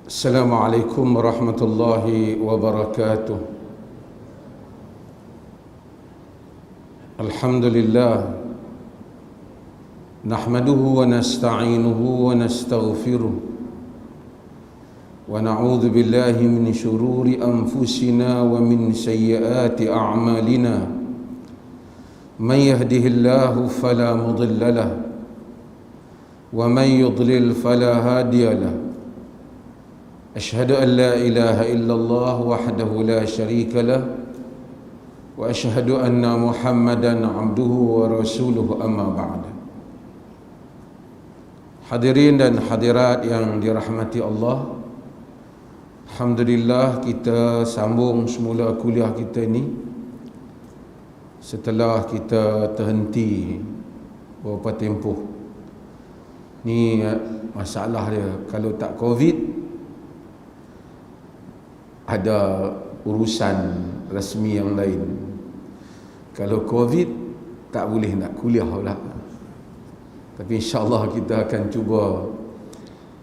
Assalamualaikum warahmatullahi wabarakatuh. Alhamdulillah, nahmaduhu wa nasta'inuhu wa nastaghfiruh wa na'udzu billahi min shururi anfusina wa min sayyiati a'malina. Man yahdihillahu fala mudilla lahu wa man yudlil fala hadiya lahu. أشهد أن لا إله إلا الله وحده لا شريك له وأشهد أن محمدا عبده ورسوله أما بعد. Hadirin dan hadirat yang dirahmati Allah, alhamdulillah kita sambung semula kuliah kita ni setelah kita terhenti beberapa tempoh. Ni masalah dia, kalau tak Covid ada urusan rasmi yang lain. Kalau Covid tak boleh nak kuliah pula. Tapi insya-Allah kita akan cuba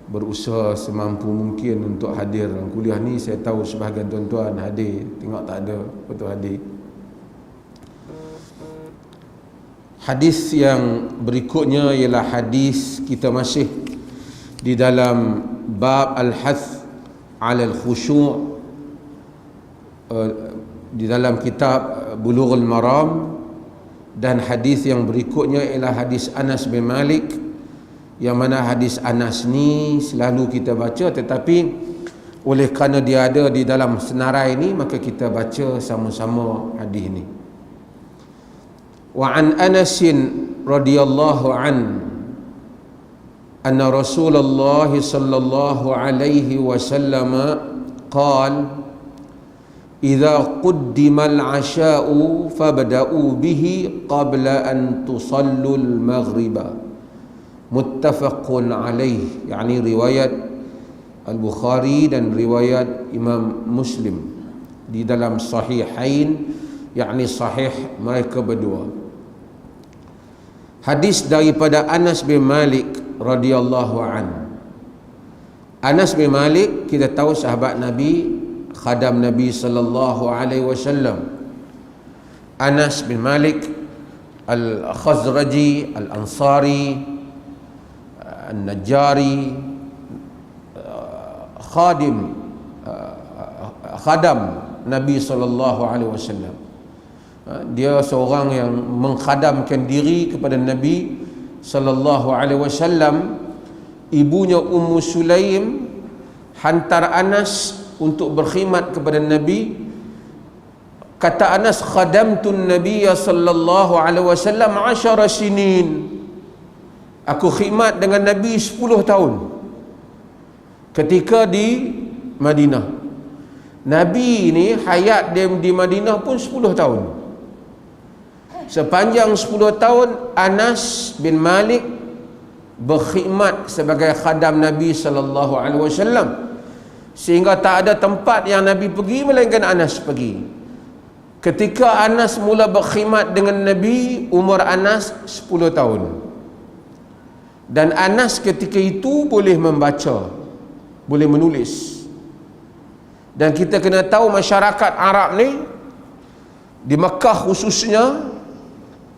berusaha semampu mungkin untuk hadir dalam kuliah ni. Saya tahu sebahagian tuan-tuan hadir, tengok tak ada betul hadir. Hadis yang berikutnya ialah hadis kita masih di dalam bab al-hath 'ala al-khusyu' di dalam kitab Bulughul Maram, dan hadis yang berikutnya ialah hadis Anas bin Malik, yang mana hadis Anas ni selalu kita baca, tetapi oleh kerana dia ada di dalam senarai ni maka kita baca sama-sama hadis ni. Wa an Anas radhiyallahu anna Rasulullah sallallahu alaihi wasallam qala إذا قدم العشاء فابدأوا به قبل أن تصلوا المغرب متفق عليه. يعني riwayat Al-Bukhari dan riwayat Imam Muslim di dalam sahihain, yakni sahih mereka berdua. Hadis daripada Anas bin Malik radhiyallahu an. Anas bin Malik kita tahu sahabat Nabi, khadam Nabi sallallahu alaihi wasallam. Anas bin Malik Al-Khazraji Al-Ansari Al-Najjari, khadam Nabi sallallahu alaihi wasallam. Dia seorang yang mengkhadamkan diri kepada Nabi sallallahu alaihi wasallam. Ibunya Ummu Sulaim hantar Anas untuk berkhidmat kepada Nabi. Kata Anas, khadamtun Nabiyya sallallahu alaihi wasallam 10 sinin. Aku khidmat dengan Nabi 10 tahun ketika di Madinah. Nabi ni hayat dia di Madinah pun 10 tahun. Sepanjang 10 tahun Anas bin Malik berkhidmat sebagai khadam Nabi sallallahu alaihi wasallam, sehingga tak ada tempat yang Nabi pergi melainkan Anas pergi. Ketika Anas mula berkhidmat dengan Nabi, umur Anas 10 tahun. Dan Anas ketika itu boleh membaca, boleh menulis. Dan kita kena tahu masyarakat Arab ni, di Mekah khususnya,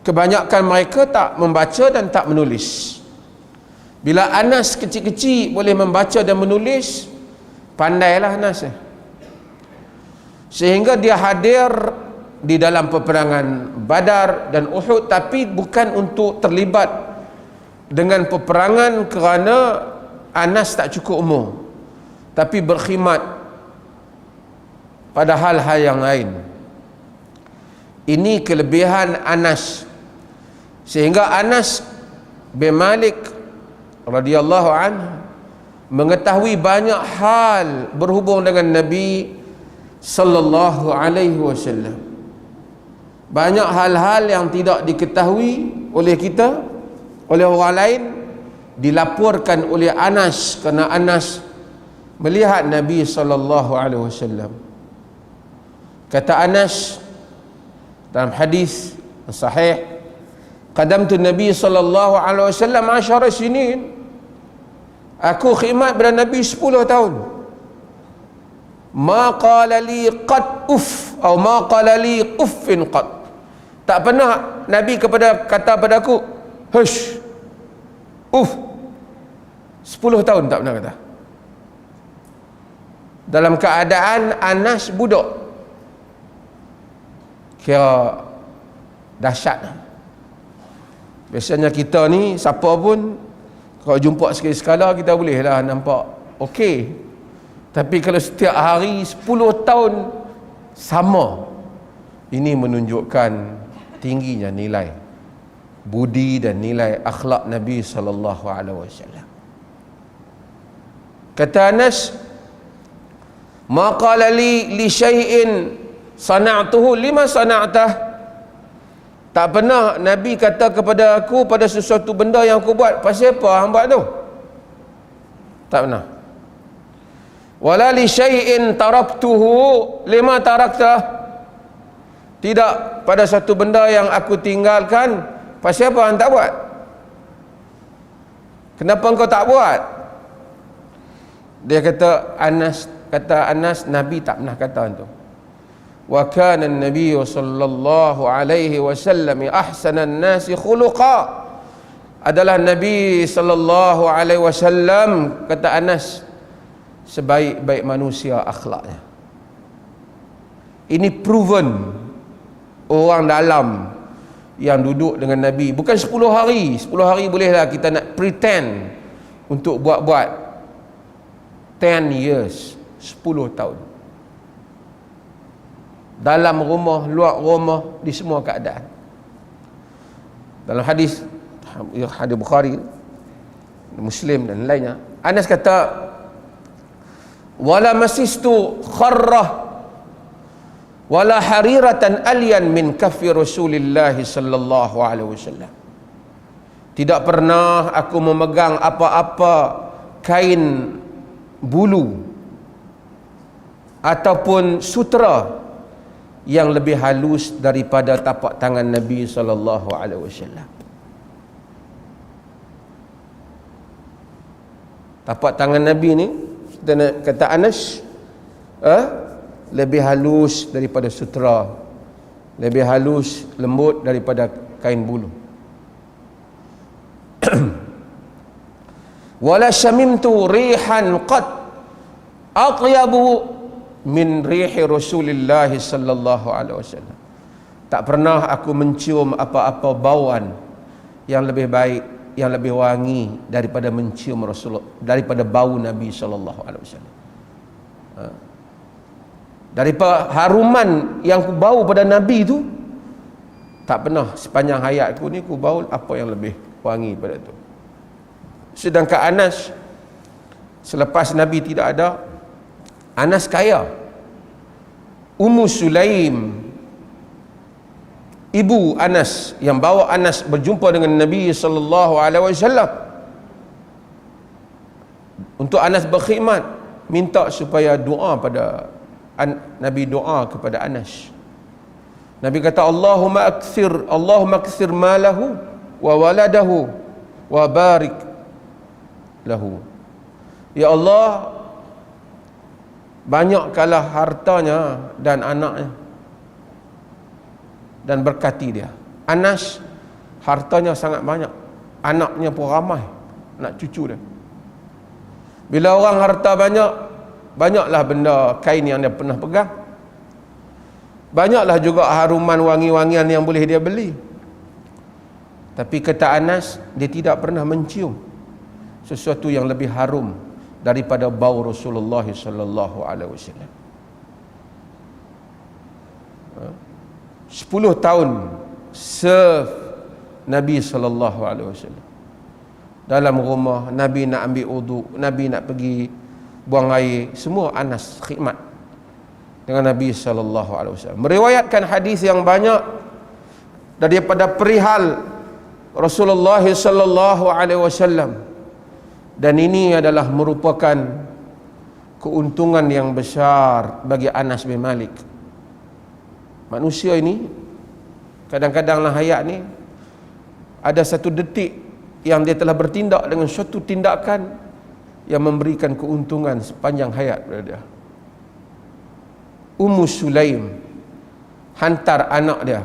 kebanyakan mereka tak membaca dan tak menulis. Bila Anas kecil-kecil boleh membaca dan menulis, pandailah Anas, sehingga dia hadir di dalam peperangan Badar dan Uhud, tapi bukan untuk terlibat dengan peperangan kerana Anas tak cukup umur, tapi berkhidmat pada hal-hal yang lain. Ini kelebihan Anas, sehingga Anas bin Malik radhiyallahu anhu mengetahui banyak hal berhubung dengan Nabi sallallahu alaihi wasallam. Banyak hal-hal yang tidak diketahui oleh kita, oleh orang lain, dilaporkan oleh Anas, kerana Anas melihat Nabi sallallahu alaihi wasallam. Kata Anas dalam hadis sahih, qadamtu Nabi sallallahu alaihi wasallam 10 sinin. Aku khidmat pada Nabi 10 tahun. ma qala li qad uff atau ma qala li uffin qad. Tak pernah Nabi kata padaku hush, uff. 10 tahun tak pernah kata. Dalam keadaan Anas budak, kira dahsyat. Biasanya kita ni siapa pun kalau jumpa sekali-sekala kita boleh lah nampak okey. Tapi kalau setiap hari 10 tahun sama, ini menunjukkan tingginya nilai budi dan nilai akhlak Nabi sallallahu alaihi wasallam. Kata Anas, ma qala li syai'in sana'tuhu lima sana'tah. Tak pernah Nabi kata kepada aku pada sesuatu benda yang aku buat, pasal apa hang buat tu? Tak pernah. Wala li syai'in taraktuhu lima taraktah. Tidak pada satu benda yang aku tinggalkan, pasal apa hang tak buat? Kenapa engkau tak buat? Dia kata Anas, Nabi tak pernah kata itu. Wa kana an-nabiy sallallahu alaihi wasallam ahsanan nasi khuluqa. Adalah Nabi sallallahu alaihi wasallam, kata Anas, sebaik-baik manusia akhlaknya. Ini proven orang dalam yang duduk dengan Nabi. Bukan 10 hari. 10 hari bolehlah kita nak pretend untuk buat-buat. 10 years, 10 tahun. Dalam rumah, luar rumah, di semua keadaan. Dalam hadis Bukhari, Muslim dan lainnya, Anas kata, wala masistu kharrah wala hariratan alyan min kaffi Rasulillah sallallahu alaihi wasallam. Tidak pernah aku memegang apa-apa kain bulu ataupun sutera yang lebih halus daripada tapak tangan Nabi sallallahu alaihi wasallam. Tapak tangan Nabi ni, kata Anas, lebih halus daripada sutera, lebih halus, lembut daripada kain bulu. Wala syamimtu rihan qad atyabu min rihi Rasulillah sallallahu alaihi wasallam. Tak pernah aku mencium apa-apa bauan yang lebih baik, yang lebih wangi daripada mencium Rasulullah, daripada bau Nabi sallallahu alaihi wasallam. Daripada haruman yang ku bau pada Nabi tu, tak pernah sepanjang hayatku ni ku bau apa yang lebih wangi pada tu. Sedangkan Anas, selepas Nabi tidak ada, Anas kaya. Ummu Sulaim, ibu Anas, yang bawa Anas berjumpa dengan Nabi sallallahu alaihi wasallam, untuk Anas berkhidmat, minta supaya doa pada Nabi, doa kepada Anas. Nabi kata, Allahumma akthir malahu wa waladahu wa barik lahu. Ya Allah, banyakkanlah hartanya dan anaknya, dan berkati dia. Anas hartanya sangat banyak, anaknya pun ramai, anak cucu dia. Bila orang harta banyak, banyaklah benda kain yang dia pernah pegang, banyaklah juga haruman wangi-wangian yang boleh dia beli. Tapi kata Anas, dia tidak pernah mencium sesuatu yang lebih harum daripada bau Rasulullah sallallahu alaihi wasallam. 10 tahun serve Nabi sallallahu alaihi wasallam. Dalam rumah Nabi nak ambil wudu, Nabi nak pergi buang air, semua Anas khidmat dengan Nabi sallallahu alaihi wasallam. Meriwayatkan hadis yang banyak daripada perihal Rasulullah sallallahu alaihi wasallam. Dan ini adalah merupakan keuntungan yang besar bagi Anas bin Malik. Manusia ini kadang-kadanglah hayat ni ada satu detik yang dia telah bertindak dengan suatu tindakan yang memberikan keuntungan sepanjang hayat pada dia. Ummu Sulaim hantar anak dia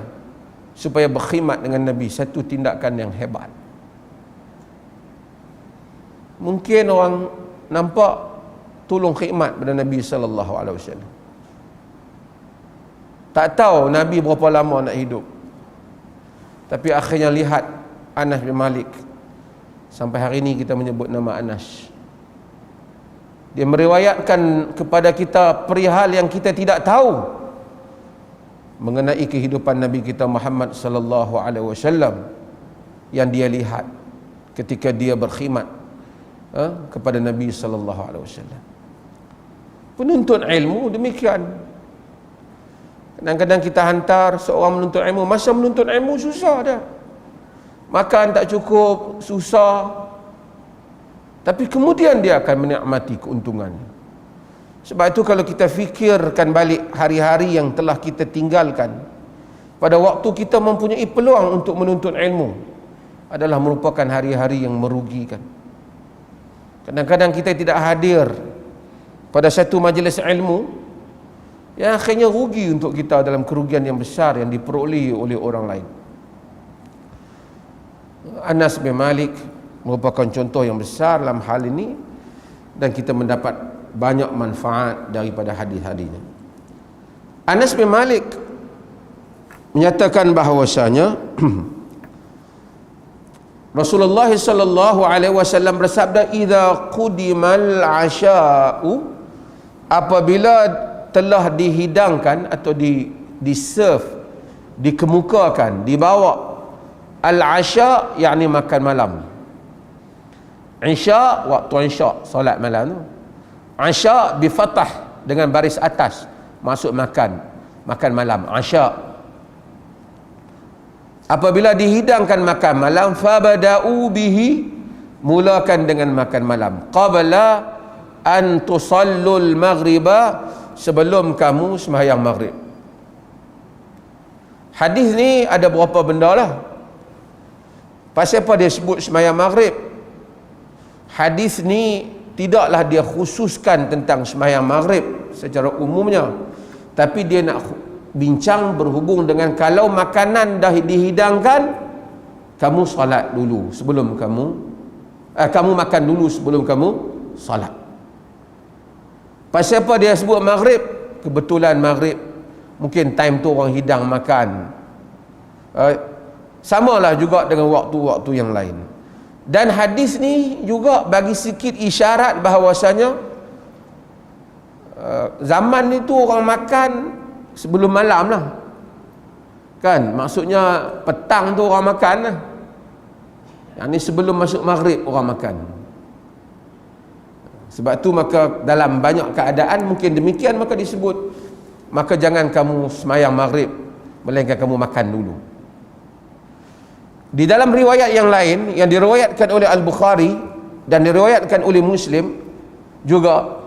supaya berkhidmat dengan Nabi, satu tindakan yang hebat. Mungkin orang nampak tolong khidmat pada Nabi sallallahu alaihi wasallam, tak tahu Nabi berapa lama nak hidup, tapi akhirnya lihat Anas bin Malik. Sampai hari ini kita menyebut nama Anas. Dia meriwayatkan kepada kita perihal yang kita tidak tahu mengenai kehidupan Nabi kita Muhammad sallallahu alaihi wasallam yang dia lihat ketika dia berkhidmat kepada Nabi sallallahu alaihi wasallam. Penuntut ilmu demikian. Kadang-kadang kita hantar seorang menuntut ilmu, masa menuntut ilmu susah dah. Makan tak cukup, susah. Tapi kemudian dia akan menikmati keuntungannya. Sebab itu kalau kita fikirkan balik hari-hari yang telah kita tinggalkan, pada waktu kita mempunyai peluang untuk menuntut ilmu, adalah merupakan hari-hari yang merugikan. Kadang-kadang kita tidak hadir pada satu majlis ilmu, yang akhirnya rugi untuk kita dalam kerugian yang besar yang diperolehi oleh orang lain. Anas bin Malik merupakan contoh yang besar dalam hal ini, dan kita mendapat banyak manfaat daripada hadis-hadisnya. Anas bin Malik menyatakan bahawasanya Rasulullah sallallahu alaihi wasallam bersabda, "Idza qudimal asya'u," apabila telah dihidangkan atau di-serve, dikemukakan, dibawa al-asya', yakni makan malam. Isya, waktu isya, solat malam tu. Asya bifatah, dengan baris atas, masuk makan malam, asya. Apabila dihidangkan makan malam, fabada'u bihi, mulakan dengan makan malam, qabla an tusallul maghriba, sebelum kamu sembahyang maghrib. Hadis ni ada berapa benda lah. Pasal apa dia sebut sembahyang maghrib? Hadis ni tidaklah dia khususkan tentang sembahyang maghrib secara umumnya, tapi dia nak bincang berhubung dengan kalau makanan dah dihidangkan, kamu salat dulu sebelum kamu makan dulu sebelum kamu salat. Pasal apa dia sebut maghrib? Kebetulan maghrib mungkin time tu orang hidang makan, samalah juga dengan waktu-waktu yang lain. Dan hadis ni juga bagi sikit isyarat bahawasanya zaman itu orang makan sebelum malam lah, kan? Maksudnya petang tu orang makan lah, yang ni sebelum masuk maghrib orang makan. Sebab tu maka dalam banyak keadaan mungkin demikian, maka disebut, maka jangan kamu sembahyang maghrib, melainkan kamu makan dulu. Di dalam riwayat yang lain yang diriwayatkan oleh Al-Bukhari dan diriwayatkan oleh Muslim juga,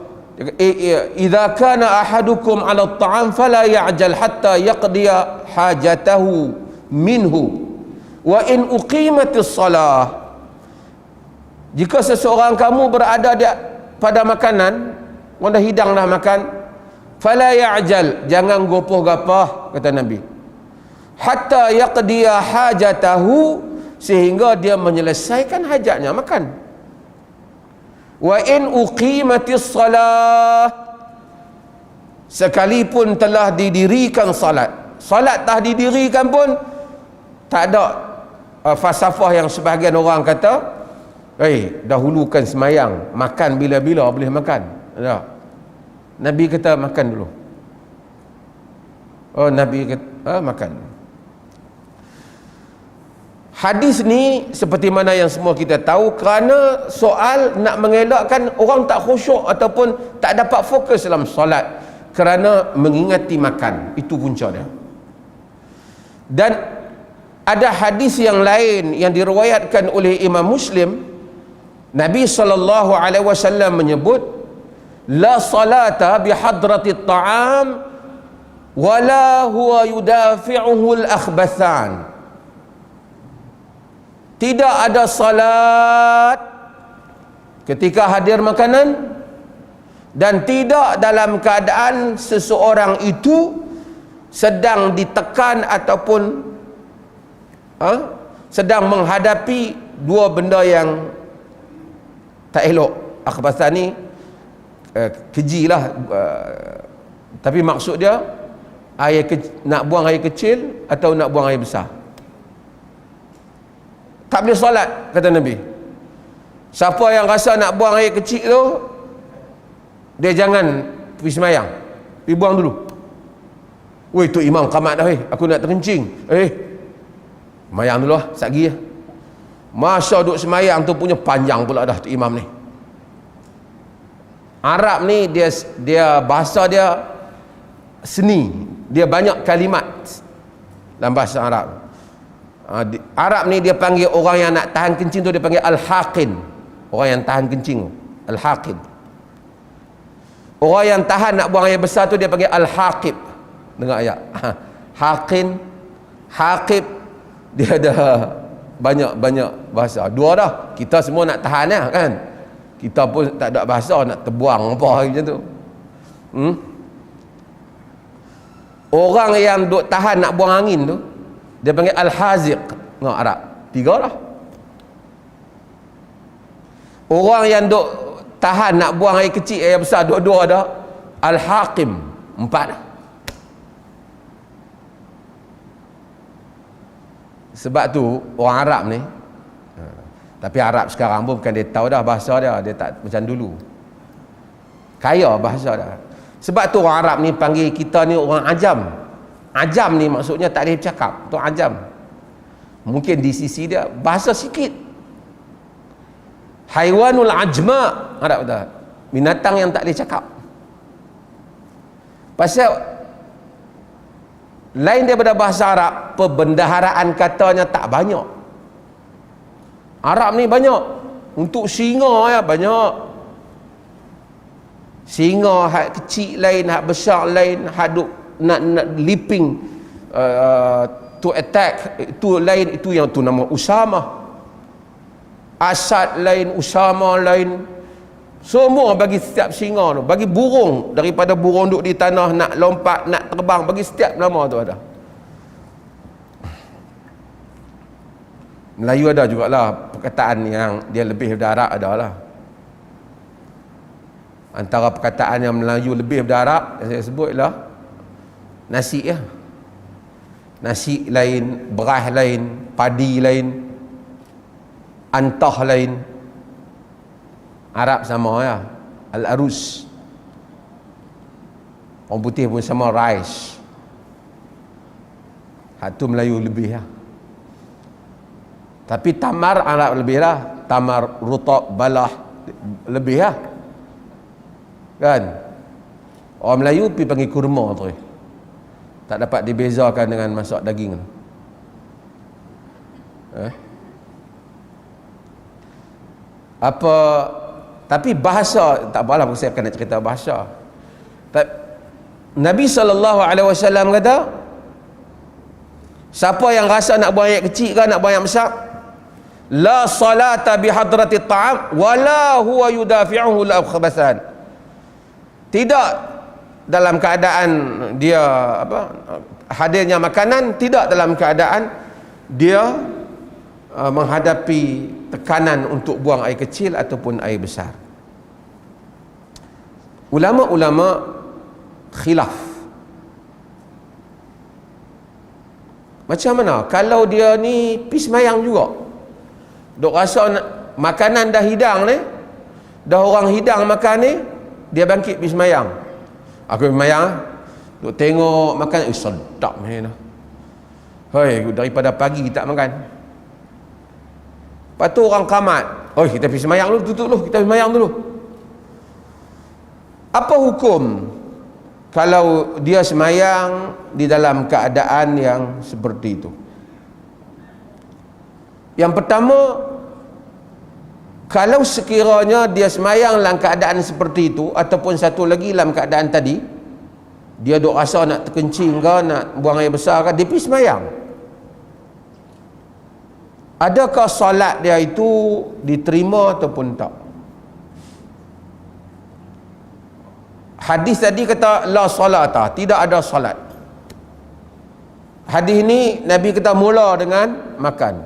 idza kana ahadukum 'ala at-ta'am fala ya'jal hatta yaqdiya hajatahu minhu wa in uqimatis salah. Jika seseorang kamu berada pada makanan, orang dah hidang dah makan, fala ya'jal, jangan gopoh-gapah, kata Nabi, hatta yaqdiya hajatahu, sehingga dia menyelesaikan hajatnya makan. Wa in uqimatis salah, sekalipun telah didirikan salat tak didirikan pun tak ada falsafah yang sebahagian orang kata, dahulukan semayang, makan bila-bila boleh makan. Tak. Nabi kata makan dulu. Nabi kata makan. Hadis ni seperti mana yang semua kita tahu, kerana soal nak mengelakkan orang tak khusyuk ataupun tak dapat fokus dalam solat kerana mengingati makan. Itu punca dia. Dan ada hadis yang lain yang diriwayatkan oleh Imam Muslim, Nabi SAW menyebut, la salata bihadrati ta'am wala huwa yudafi'uhu al-akhbathan. Tidak ada salat ketika hadir makanan, dan tidak dalam keadaan seseorang itu sedang ditekan ataupun sedang menghadapi dua benda yang tak elok. Akhbasan ni keji lah, tapi maksud dia nak buang air kecil atau nak buang air besar. Tak boleh solat, kata Nabi. Siapa yang rasa nak buang air kecil tu, dia jangan pergi semayang, pergi buang dulu. Weh, tu imam qamat dah, aku nak terkencing. Semayang dulu lah, satgi lah. Masa duduk semayang tu punya panjang pula dah tu imam ni. Arab ni dia bahasa dia seni, dia banyak kalimat dalam bahasa Arab. Arab ni dia panggil orang yang nak tahan kencing tu, dia panggil al-haqin. Orang yang tahan kencing, al-haqin. Orang yang tahan nak buang air besar tu dia panggil al-haqib. Dengar ayat. Haqin, haqib, dia ada banyak bahasa. Dua dah. Kita semua nak tahan lah kan. Kita pun tak ada bahasa nak terbuang apa macam tu. Orang yang duk tahan nak buang angin tu dia panggil al-haziq. Tengok Arab. Tiga lah. Orang yang duk tahan nak buang air kecil, air besar, dua-dua dah. Al-haqim. 4 lah. Sebab tu orang Arab ni, tapi Arab sekarang pun bukan dia tahu dah bahasa dia tak macam dulu. Kaya bahasa dia. Sebab tu orang Arab ni panggil kita ni orang ajam. Ajam ni maksudnya tak boleh bercakap. Tu ajam. Mungkin di sisi dia bahasa sikit. Haiwanul ajma, Arab kata, binatang yang tak boleh cakap. Pasal lain daripada bahasa Arab, perbendaharaan katanya tak banyak. Arab ni banyak. Untuk singa ya banyak. Singa hak kecil lain, hak besar lain, hak duk nak leaping to attack itu lain, itu yang tu nama Usama. Asad lain, Usama lain. Semua bagi setiap singa tu, bagi burung, daripada burung duduk di tanah nak lompat, nak terbang, bagi setiap nama tu ada. Melayu ada jugalah perkataan yang dia lebih daripada Arab, adalah. Antara perkataan yang Melayu lebih daripada Arab yang saya sebut ialah nasi ya. Nasi lain, beras lain, padi lain, antah lain. Arab sama ya, al-arus. Orang putih pun sama rice. Hak tu Melayu lebih ya. Tapi tamar Arab lebih lah. Tamar, rutab, balah lebih lah. Kan? Orang Melayu pergi panggil kurma tu. Tak dapat dibezakan dengan masak daging tu. Apa, tapi bahasa tak apalah, saya akan nak cerita bahasa. Nabi SAW kata, siapa yang rasa nak buang ayat kecil ke nak buang ayat besar, la salata bihadrati ta'am wala huwa yudafi'uhu la khabasan. Tidak dalam keadaan dia hadirnya makanan, tidak dalam keadaan dia menghadapi tekanan untuk buang air kecil ataupun air besar. Ulama-ulama khilaf. Macam mana kalau dia ni pergi semayang juga, duk rasa makanan dah hidang ni, dah orang hidang makan ni, dia bangkit pergi semayang. Aku pergi semayang, duk tengok makan, sedap ni dah. Hei, daripada pagi kita tak makan. Lepas tu orang qamat, kita pergi semayang dulu, tutup dulu, kita pergi semayang dulu. Apa hukum kalau dia semayang di dalam keadaan yang seperti itu? Yang pertama, kalau sekiranya dia semayang dalam keadaan seperti itu, ataupun satu lagi dalam keadaan tadi, dia duk rasa nak terkencing ke, nak buang air besar ke, dia pergi semayang. Adakah solat dia itu diterima ataupun tak? Hadis tadi kata la salata, tidak ada salat. Hadis ni Nabi kata mula dengan makan.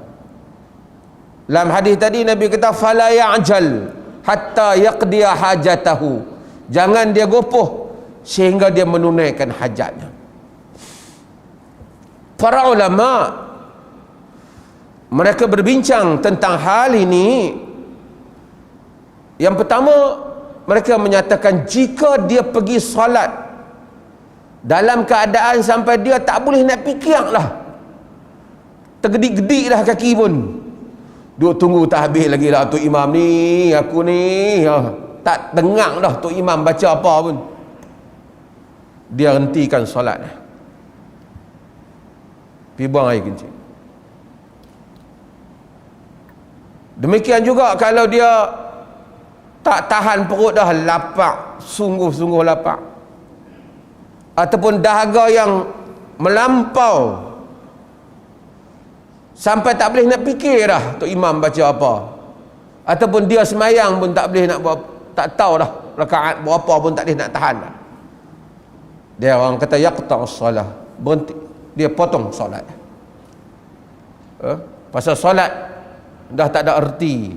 Dalam hadis tadi Nabi kata fala ya'jal hatta yaqdiya hajatahu. Jangan dia gopoh sehingga dia menunaikan hajatnya. Para ulama mereka berbincang tentang hal ini. Yang pertama, mereka menyatakan jika dia pergi solat dalam keadaan sampai dia tak boleh nak fikir lah, tergedik-gedik dah kaki pun, duk tunggu tak habis lagi lah Tok Imam ni, aku ni tak dengar dah Tok Imam baca apa pun, dia hentikan solat, pergi buang air kencing. Demikian juga kalau dia tak tahan perut dah, lapar, sungguh-sungguh lapar, ataupun dahaga yang melampau sampai tak boleh nak fikir dah Tok Imam baca apa, ataupun dia semayang pun tak boleh nak buat, tak tahu dah rakaat berapa pun tak boleh nak tahan dah. Dia orang kata yaqta'us salah, berhenti, dia potong solat. Pasal solat dah tak ada erti.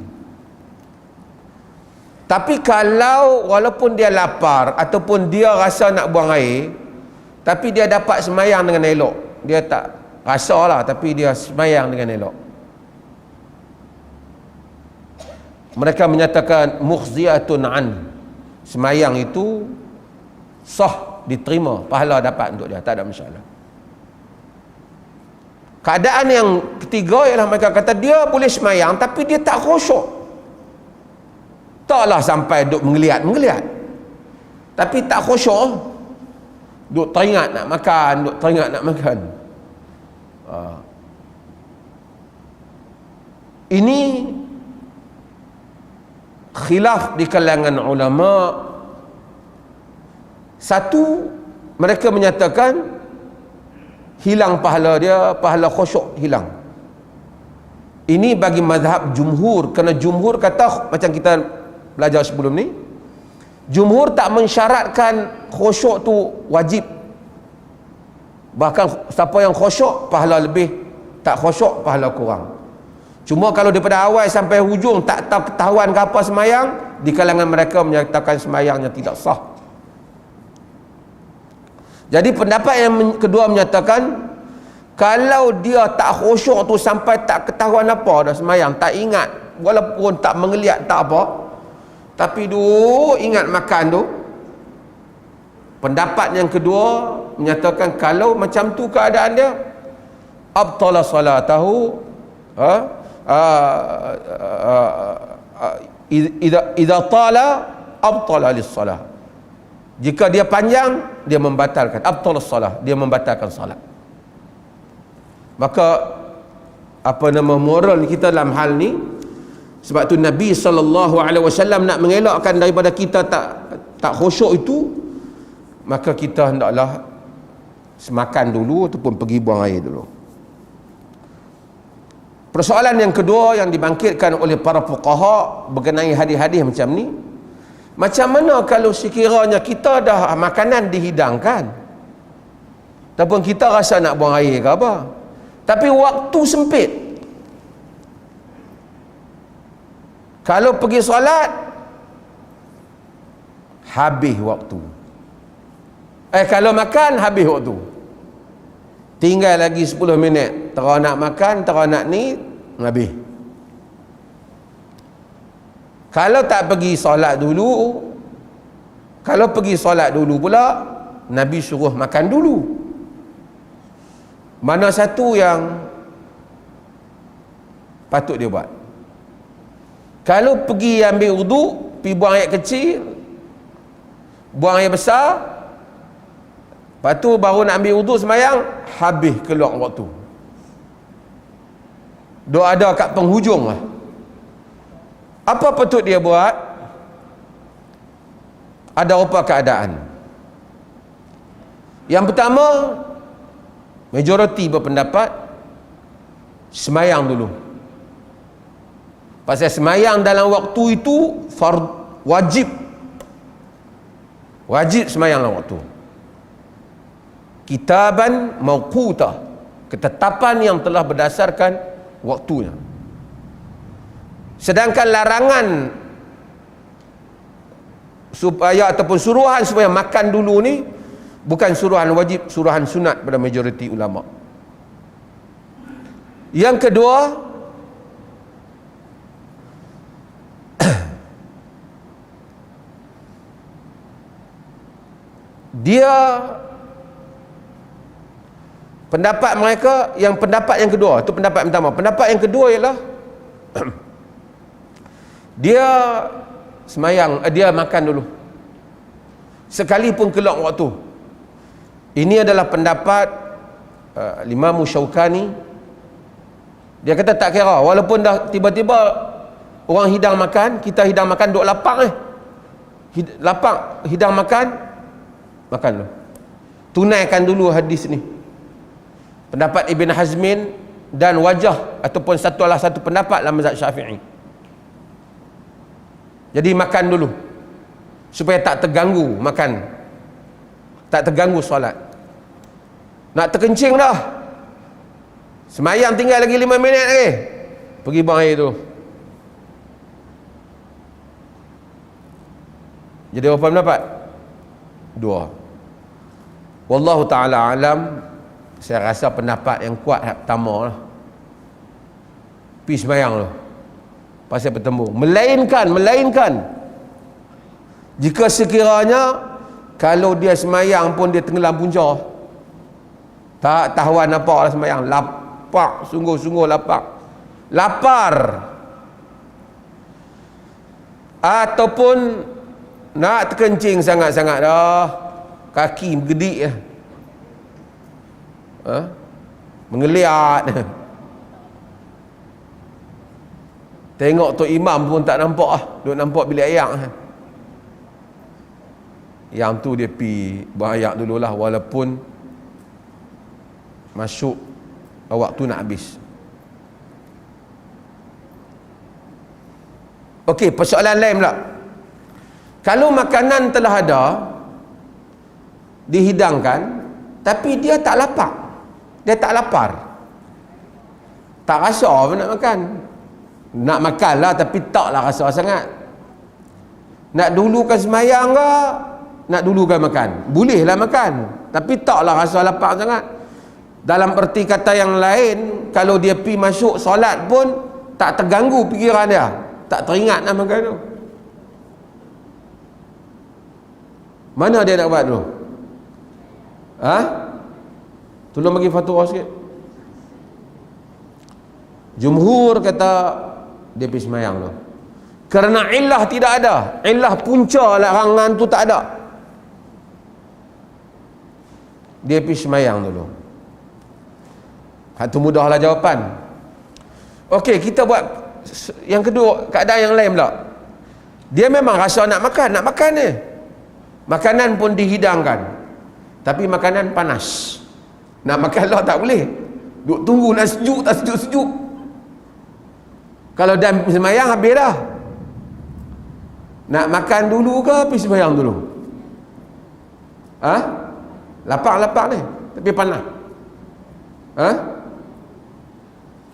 Tapi kalau walaupun dia lapar ataupun dia rasa nak buang air, tapi dia dapat semayang dengan elok, dia tak rasa lah tapi dia semayang dengan elok, mereka menyatakan mukhziyatun an, semayang itu sah, diterima, pahala dapat untuk dia, tak ada masalah. Keadaan yang ketiga ialah mereka kata dia boleh semayang tapi dia tak khusyuk. Taklah sampai duk menggeliat-menggeliat, tapi tak khusyuk, duk teringat nak makan, duk teringat nak makan. Ini khilaf di kalangan ulama. Satu, mereka menyatakan hilang pahala dia, pahala khusyuk hilang. Ini bagi mazhab jumhur, kerana jumhur kata, macam kita belajar sebelum ni, jumhur tak mensyaratkan khusyuk tu wajib. Bahkan siapa yang khusyuk pahala lebih, tak khusyuk pahala kurang. Cuma kalau daripada awal sampai hujung tak tahu ketahuan ke apa semayang, di kalangan mereka menyatakan semayangnya tidak sah. Jadi pendapat yang kedua menyatakan kalau dia tak khusyuk tu sampai tak ketahuan apa dah semayang, tak ingat, walaupun tak mengeliat tak apa, tapi ingat makan tu, pendapat yang kedua menyatakan kalau macam tu keadaan dia, abtala salatahu, idza tala abtala lis-salah. Jika dia panjang, dia membatalkan, abtala salah, dia membatalkan salat. Maka apa nama moral kita dalam hal ni, sebab tu Nabi SAW nak mengelakkan daripada kita tak khusyuk itu, maka kita hendaklah semakan dulu ataupun pergi buang air dulu. Persoalan yang kedua yang dibangkitkan oleh para fuqaha berkenai hadis-hadis macam ni, macam mana kalau sekiranya kita dah makanan dihidangkan ataupun kita rasa nak buang air ke apa, tapi waktu sempit, kalau pergi solat habis waktu, kalau makan habis waktu, tinggal lagi 10 minit, terus nak makan, terus nak ni, habis. Kalau tak pergi solat dulu, kalau pergi solat dulu pula, Nabi suruh makan dulu. Mana satu yang patut dia buat? Kalau pergi ambil wudu, pergi buang air kecil, buang air besar, lepas tu baru nak ambil wudu semayang, habis keluar waktu. Dia ada kat penghujung lah. Apa patut dia buat? Ada apa keadaan? Yang pertama, majoriti berpendapat semayang dulu. Pasal semayang dalam waktu itu wajib. Wajib semayang dalam waktu. Kitaban mauqutah, ketetapan yang telah berdasarkan waktunya. Sedangkan larangan supaya ataupun suruhan supaya makan dulu ni bukan suruhan wajib, suruhan sunat pada majoriti ulama. Yang kedua, dia pendapat mereka yang pendapat yang kedua, itu pendapat yang pertama. Pendapat yang kedua ialah dia semayang, dia makan dulu sekalipun keluar waktu. Ini adalah pendapat Imam Syaukani. Dia kata tak kira, walaupun dah tiba-tiba orang hidang makan, kita hidang makan duk lapang lapang hidang makan dulu, tunaikan dulu hadis ni. Pendapat Ibn Hazmin dan wajah ataupun satu pendapat dalam mazhab Syafi'i. Jadi makan dulu supaya tak terganggu makan, tak terganggu solat. Nak terkencing dah, semayang tinggal lagi 5 minit lagi, pergi buang air tu. Jadi berapa pendapat? 2. Wallahu ta'ala alam. Saya rasa pendapat yang kuat pertama lah, pergi semayang tu pasal bertemu. Melainkan jika sekiranya kalau dia semayang pun dia tenggelam punca, tak tahuan apa lah semayang, lapar, sungguh-sungguh lapar, ataupun nak terkencing sangat-sangat dah, kaki bergedik lah, mengeliat. Tengok Tok Imam pun tak nampak lah, duk nampak bilik ayak. Yang tu dia pi buang ayak dululah, walaupun masuk waktu nak habis. Okey, persoalan lain pula. Kalau makanan telah ada, dihidangkan, tapi dia tak lapar, tak rasa apa nak makan lah, tapi taklah rasa sangat. Nak dulukan semayang ke, nak dulukan makan? Bolehlah makan, tapi taklah rasa lapar sangat. Dalam erti kata yang lain, kalau dia pi masuk solat pun tak terganggu fikiran dia, tak teringat nak makan tu. Mana dia nak buat tu? Tolong bagi fatwa sikit. Jumhur kata dia pergi semayang tu kerana illah tidak ada, illah punca larangan tu tak ada, dia pergi semayang dulu. Itu mudahlah jawapan. Okey, kita buat yang kedua, keadaan yang lain pula. Dia memang rasa nak makan ni, makanan pun dihidangkan, tapi makanan panas, nak makan lah tak boleh, duk tunggu nak sejuk, tak sejuk. Kalau dah semayang habis dah, nak makan dulu ke pergi semayang dulu? Lapar ni tapi panas.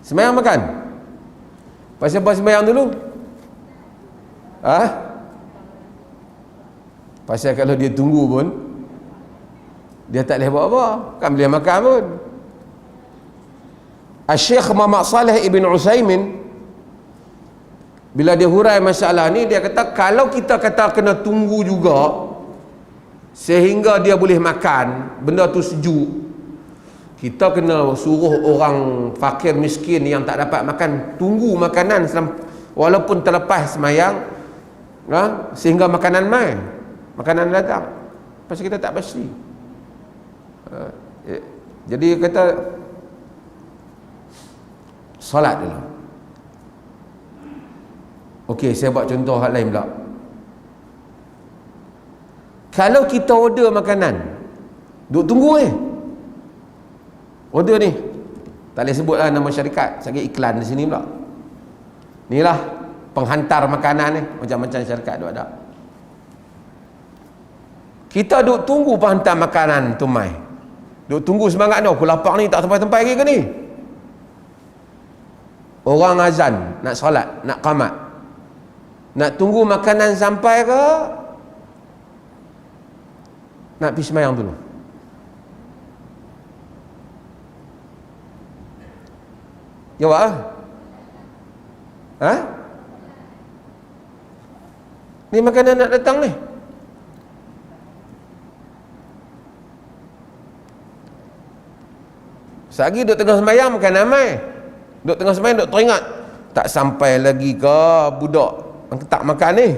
Semayang makan? Pasal apa semayang dulu? Pasal kalau dia tunggu pun dia tak boleh buat apa, kan boleh makan pun. Syekh Muhammad Saleh Ibn Utsaimin bila dia hurai masalah ni, dia kata kalau kita kata kena tunggu juga sehingga dia boleh makan, benda tu sejuk, kita kena suruh orang fakir miskin yang tak dapat makan tunggu makanan walaupun terlepas semayang, sehingga makanan datang. Pasal kita tak pasti. Jadi kata solat dulu. Okey, saya buat contoh hal lain pula. Kalau kita order makanan, duk tunggu order ni, tak boleh sebutlah nama syarikat, sakit iklan di sini pula. Inilah penghantar makanan ni, macam-macam syarikat tu ada. Kita duk tunggu hantar makanan tu mai. Duk tunggu semangat tu. Aku lapar ni, tak sampai-sampai lagi ke ni? Orang azan, nak solat, nak qamat. Nak tunggu makanan sampai ke? Nak pergi sembahyang dulu? Jawab lah. Ha? Ni makanan nak datang ni. Sehari duk tengah sembahyang makan mai. Duk tengah sembahyang duk teringat, tak sampai lagi ke budak tak makan ni.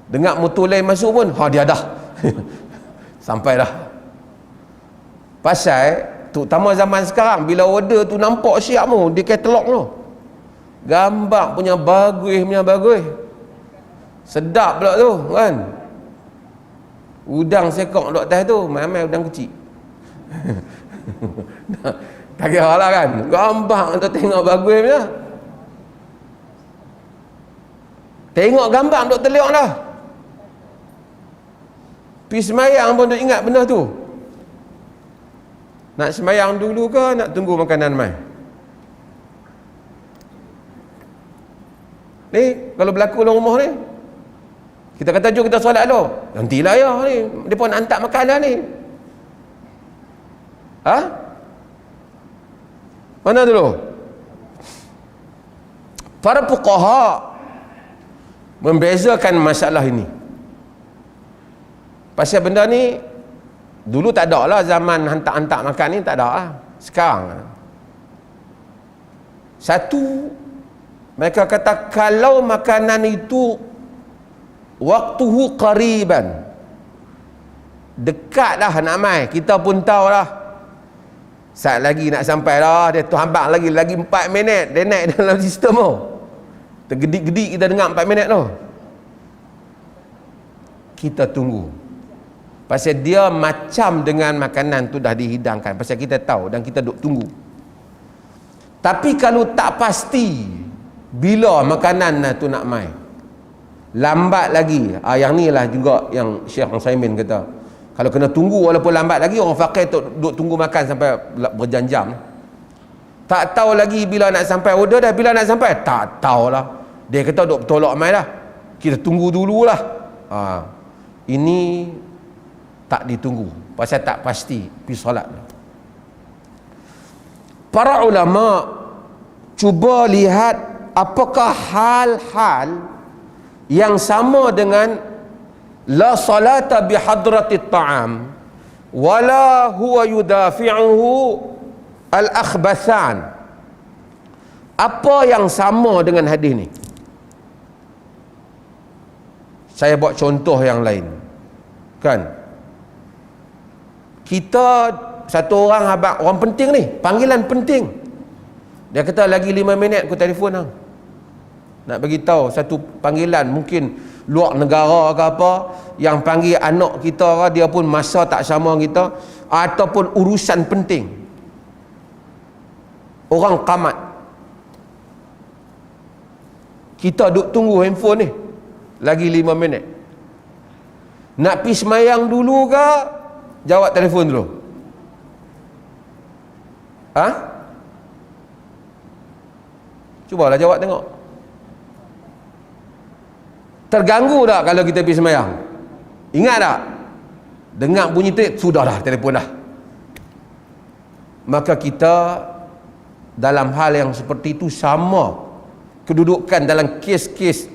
Dengar motor lain masuk pun, dia dah. Sampai dah. Pasal terutama zaman sekarang, bila order tu nampak siap tu di katalog tu, gambar punya bagus, sedap pula tu kan. Udang sekok duk atas tu, mai-mai udang kecil. Tak kira lah kan, gambar tu tengok bagus punya. Tengok gambar duk terliok dah. Pergi semayang pun duk ingat benda tu. Nak semayang dulu ke nak tunggu makanan mai? Ni kalau berlaku dalam rumah ni, kita kata jom kita solat dulu. Nantilah ya ni, depa nak hantar makanan ni. Ha? Mana dulu? Para fuqaha membezakan masalah ini. Pasal benda ni dulu tak ada lah, zaman hantar-hantar makan ni tak ada lah. Sekarang satu, mereka kata kalau makanan itu waktuhu qariban, dekat dah nak mai, kita pun tahu lah saat lagi nak sampai dah, dia tu hambang lagi 4 minit dia naik dalam sistem tu, tergedik-gedik kita dengar 4 minit tu, kita tunggu. Pasal dia macam dengan makanan tu dah dihidangkan, pasal kita tahu dan kita duk tunggu. Tapi kalau tak pasti bila makanan tu nak mai, lambat lagi, yang ni lah juga yang Syekh Utsaimin kata, kalau kena tunggu walaupun lambat lagi, orang fakir duk tunggu makan sampai berjam-jam, tak tahu lagi bila nak sampai order dah, bila nak sampai tak tahulah. Dia kata duk bertolak mai dah, kita tunggu dululah. Ini tak ditunggu, pasal tak pasti pergi solat. Para ulama cuba lihat apakah hal-hal yang sama dengan la salata bihadratit ta'am wala huwa yudafi'uhu al-akhbathan. Apa yang sama dengan hadis ni? Saya buat contoh yang lain kan. Kita satu orang habaq, orang penting ni, panggilan penting, dia kata lagi 5 minit aku telefon hang, nak bagi tahu satu panggilan, mungkin luar negara ke apa, yang panggil anak kita, dia pun masa tak sama kita, ataupun urusan penting, orang qamat, kita duk tunggu handphone ni lagi 5 minit. Nak pergi semayang dulu ke jawab telefon dulu? Cubalah jawab tengok. Terganggu tak kalau kita pergi semayang? Ingat tak? Dengar bunyi tu, sudah dah telefon dah. Maka kita dalam hal yang seperti itu sama kedudukan dalam kes-kes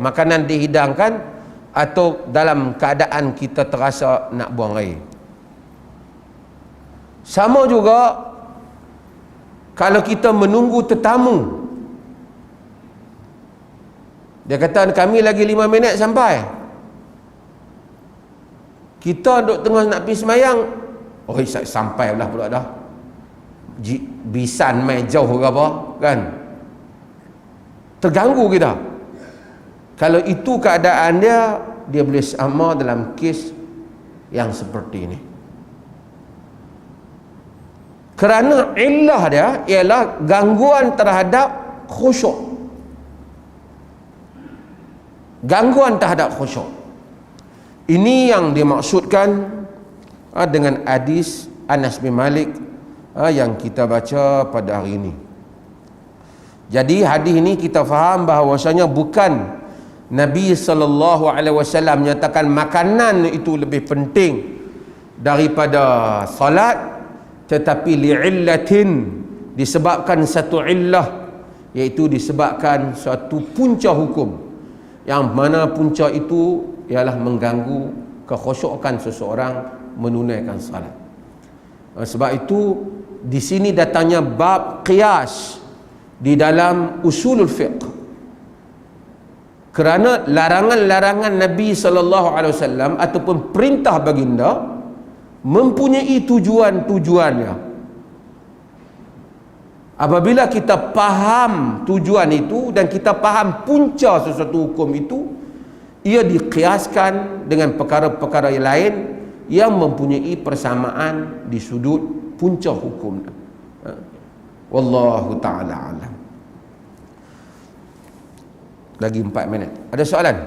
makanan dihidangkan atau dalam keadaan kita terasa nak buang air. Sama juga kalau kita menunggu tetamu. Dia kata kami lagi 5 minit sampai. Kita duduk tengah nak pergi semayang, sampai lah pula dah. Bisan mai jauh ke apa kan. Terganggu kita. Kalau itu keadaan dia boleh sama dalam kes yang seperti ini. Kerana illah dia ialah gangguan terhadap khusyuk. Gangguan terhadap khusyuk. Ini yang dimaksudkan dengan hadis Anas bin Malik yang kita baca pada hari ini. Jadi hadis ini kita faham bahawasanya bukan Nabi SAW menyatakan makanan itu lebih penting daripada salat, tetapi li'illatin, disebabkan satu illah, iaitu disebabkan suatu punca hukum, yang mana punca itu ialah mengganggu kekhusyukan seseorang menunaikan salat. Sebab itu di sini datangnya bab qiyas di dalam usulul fiqh, kerana larangan-larangan Nabi SAW ataupun perintah baginda mempunyai tujuan-tujuannya. Apabila kita faham tujuan itu dan kita faham punca sesuatu hukum itu, ia dikiaskan dengan perkara-perkara yang lain yang mempunyai persamaan di sudut punca hukum. Wallahu ta'ala alam. Lagi 4 minit. Ada soalan?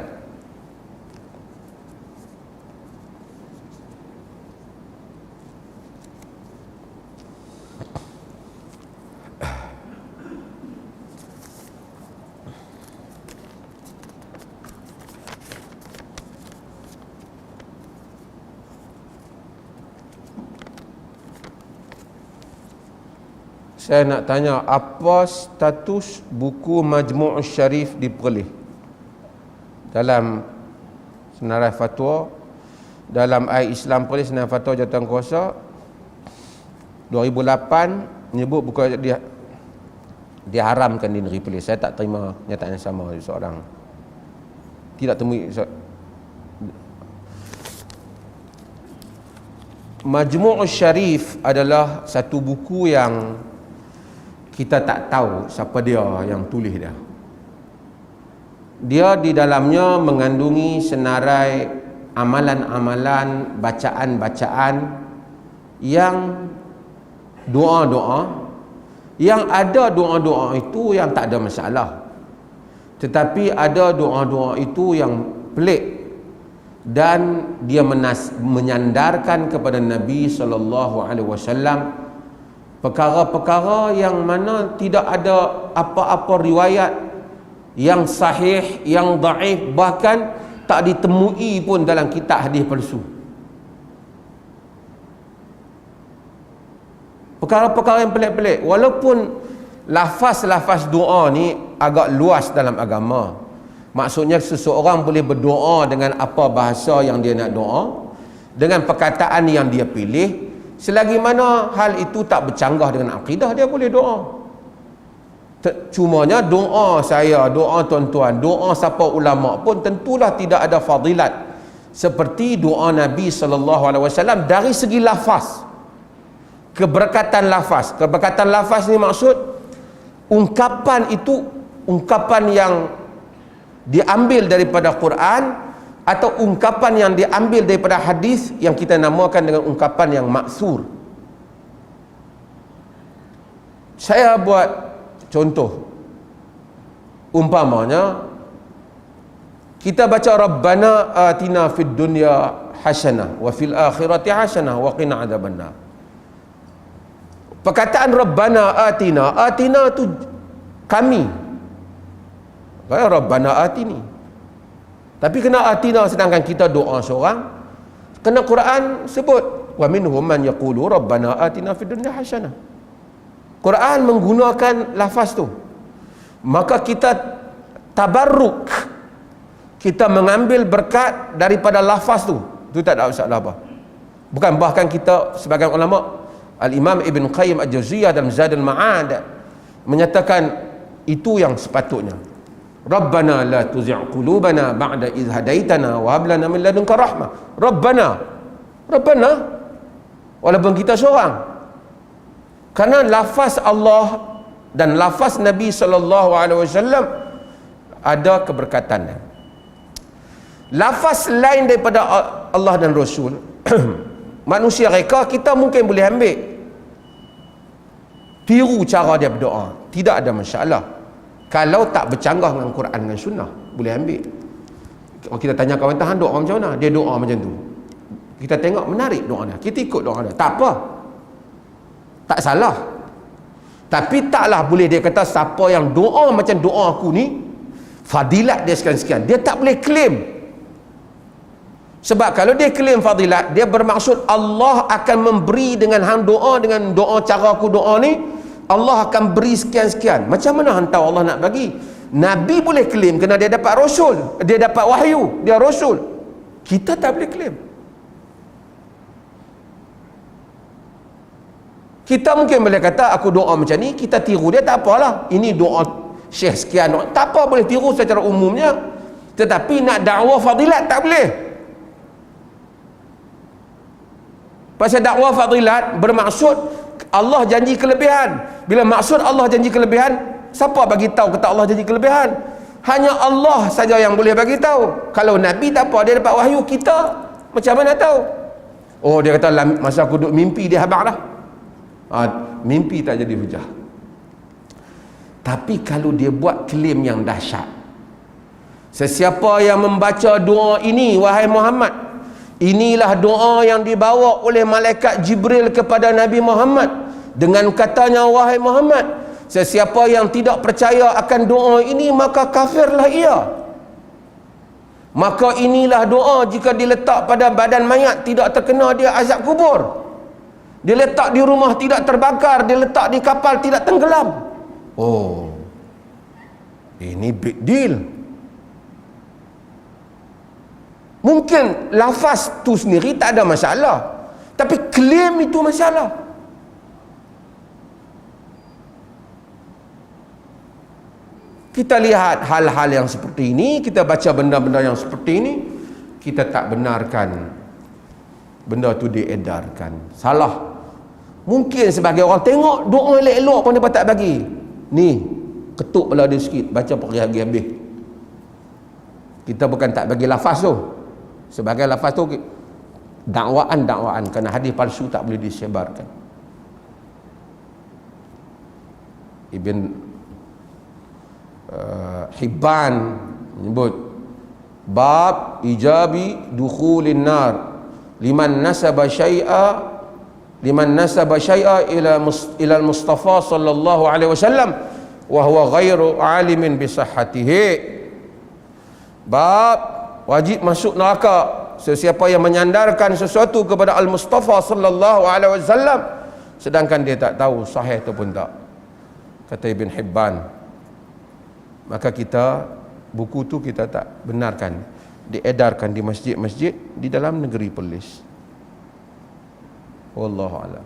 Saya nak tanya, apa status buku Majmu' Syarif di Perlis? Dalam senarai fatwa, dalam Islam Perlis senarai fatwa Jawatan Kuasa 2008 menyebut buku dia diharamkan di negeri Perlis. Saya tak terima nyataan yang sama dari seorang. Tidak temui Majmu' Syarif adalah satu buku yang kita tak tahu siapa dia yang tulis dia. Dia di dalamnya mengandungi senarai amalan-amalan, bacaan-bacaan yang doa-doa, yang ada doa-doa itu yang tak ada masalah, tetapi ada doa-doa itu yang pelik dan dia menyandarkan kepada Nabi SAW perkara-perkara yang mana tidak ada apa-apa riwayat yang sahih, yang dhaif, bahkan tak ditemui pun dalam kitab hadis palsu. Perkara-perkara yang pelik-pelik, walaupun lafaz-lafaz doa ni agak luas dalam agama. Maksudnya seseorang boleh berdoa dengan apa bahasa yang dia nak doa, dengan perkataan yang dia pilih, selagi mana hal itu tak bercanggah dengan akidah, dia boleh doa. Cumanya doa saya, doa tuan-tuan, doa siapa ulama pun tentulah tidak ada fadilat seperti doa Nabi SAW dari segi lafaz. Keberkatan lafaz. Keberkatan lafaz ni maksud ungkapan itu ungkapan yang diambil daripada Quran atau ungkapan yang diambil daripada hadis yang kita namakan dengan ungkapan yang maksur. Saya buat contoh, umpamanya kita baca Rabbana atina fid dunya hasanah wa fil akhirati hasanah wa qina adzabannar. Perkataan Rabbana atina, atina tu kami. Rabbana atini. Tapi kena atina sedangkan kita doa seorang. Kena Quran sebut wa minhum man yaqulu Rabbana atina fid dunya hasanah. Quran menggunakan lafaz tu. Maka kita tabarruk, kita mengambil berkat daripada lafaz tu. Itu tak ada masalah apa. Bukan, bahkan kita sebagai ulama, Al-Imam Ibn Qayyim Al-Jauziyah dalam Zadul Ma'ad menyatakan itu yang sepatutnya. Rabbana la tuzigh qulubana ba'da idh hadaitana wa hab lana min ladunka rahmah. Rabbana, Rabbana, walaupun kita seorang. Karena lafaz Allah dan lafaz Nabi SAW ada keberkatannya. Lafaz lain daripada Allah dan Rasul manusia reka kita mungkin boleh ambil, tiru cara dia berdoa, tidak ada masalah kalau tak bercanggah dengan Quran dan Sunnah, boleh ambil. Kita tanya kawan tahan doa macam mana, dia doa macam tu, kita tengok menarik doa dia, kita ikut doa dia, tak apa, tak salah. Tapi taklah boleh dia kata siapa yang doa macam doa aku ni fadilat dia sekian-sekian. Dia tak boleh claim. Sebab kalau dia claim fadilat, dia bermaksud Allah akan memberi dengan hang doa, dengan doa cara aku doa ni, Allah akan beri sekian-sekian. Macam mana hang tahu Allah nak bagi? Nabi boleh claim kerana dia dapat rasul, dia dapat wahyu, dia rasul. Kita tak boleh claim. Kita mungkin boleh kata aku doa macam ni, kita tiru dia, tak apalah, ini doa syekh sekian, tak apa, boleh tiru secara umumnya. Tetapi nak dakwah fadilat tak boleh. Pasal dakwah fadilat bermaksud Allah janji kelebihan. Bila maksud Allah janji kelebihan, siapa bagi tahu kata Allah janji kelebihan? Hanya Allah saja yang boleh bagi tahu. Kalau Nabi tak apa, dia dapat wahyu, kita macam mana tahu? Oh, dia kata masa aku duduk mimpi dia habaq dah. Mimpi tak jadi hujah. Tapi kalau dia buat klaim yang dahsyat, sesiapa yang membaca doa ini, wahai Muhammad, inilah doa yang dibawa oleh malaikat Jibril kepada Nabi Muhammad, dengan katanya, wahai Muhammad, sesiapa yang tidak percaya akan doa ini, maka kafirlah ia. Maka inilah doa jika diletak pada badan mayat, tidak terkena dia azab kubur. Dia letak di rumah tidak terbakar, dia letak di kapal tidak tenggelam. Oh, ini big deal. Mungkin lafaz tu sendiri tak ada masalah, tapi klaim itu masalah. Kita lihat hal-hal yang seperti ini, kita baca benda-benda yang seperti ini, kita tak benarkan benda tu diedarkan. Salah. Mungkin sebagai orang tengok doa elok-elok pun dia tak bagi. Ni, ketuk pula dia sikit, baca pergi habis. Kita bukan tak bagi lafaz tu. Sebagai lafaz tu dakwaan, kerana hadis palsu tak boleh disebarkan. Ibn Hibban menyebut bab ijabi dukhulin nar liman nasaba syai'a ila Mustafa sallallahu alaihi wasallam wa huwa ghairu alimin bi sihhatihi. Bab wajib masuk neraka sesiapa yang menyandarkan sesuatu kepada Al-Mustafa sallallahu alaihi wasallam sedangkan dia tak tahu sahih ataupun tak, kata Ibn Hibban. Maka kita, buku tu kita tak benarkan diedarkan di masjid-masjid di dalam negeri Perlis. Wallahu a'lam.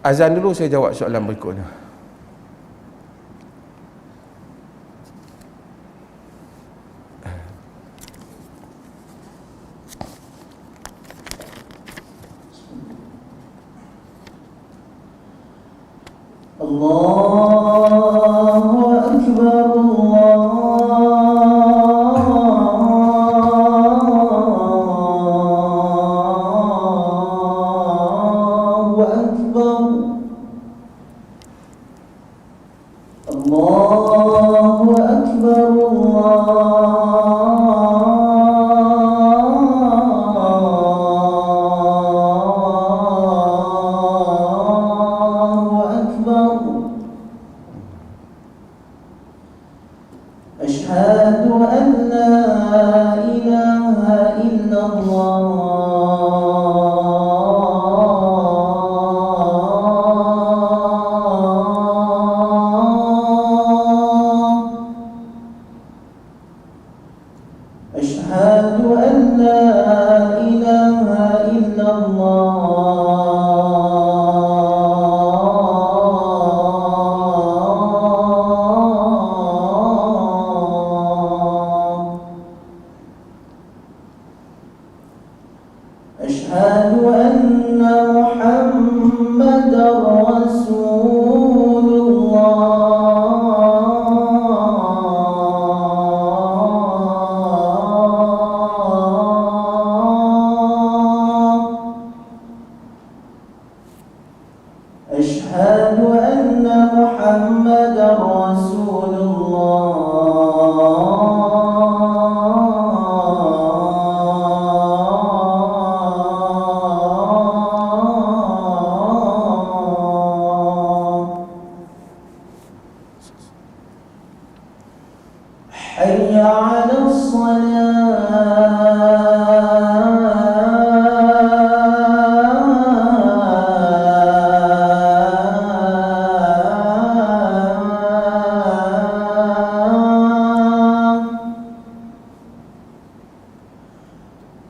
Azan dulu, saya jawab soalan berikutnya. Allahu Akbar, Allahu Akbar, Allahu Akbar, أشهد أن لا إله إلا الله، أشهد أن لا إله إلا أشهد أن محمدا رسول الله، أشهد أن محمدا رسول الله.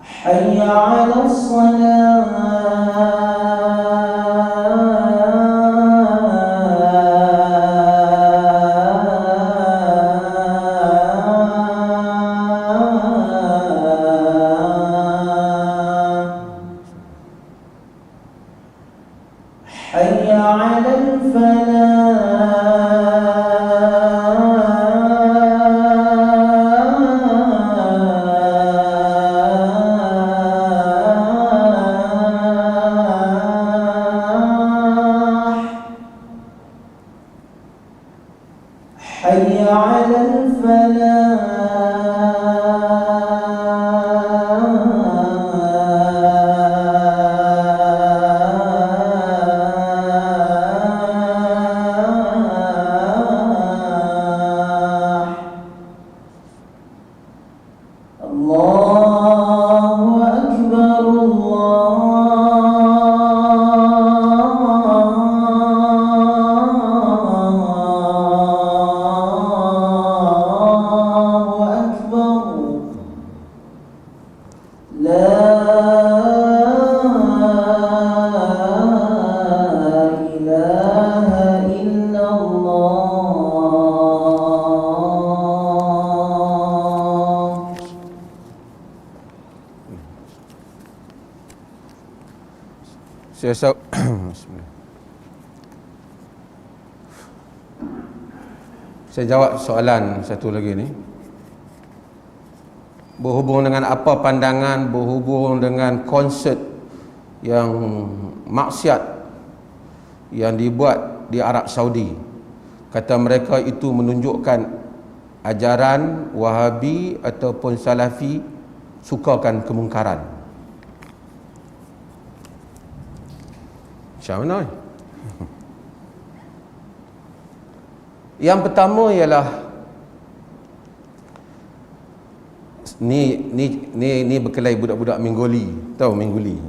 حي على الصلاة حي على الفلاح حي على الفلاح الله أكبر الله أكبر لا إله إلا الله. Saya Bismillah. Saya jawab soalan satu lagi ni. Berhubung dengan apa pandangan berhubung dengan konsert yang maksiat yang dibuat di Arab Saudi. Kata mereka itu menunjukkan ajaran Wahabi ataupun Salafi sukakan kemungkaran. Macam mana? Yang pertama ialah ni berkelahi budak-budak Minggoli. Tahu Minggoli?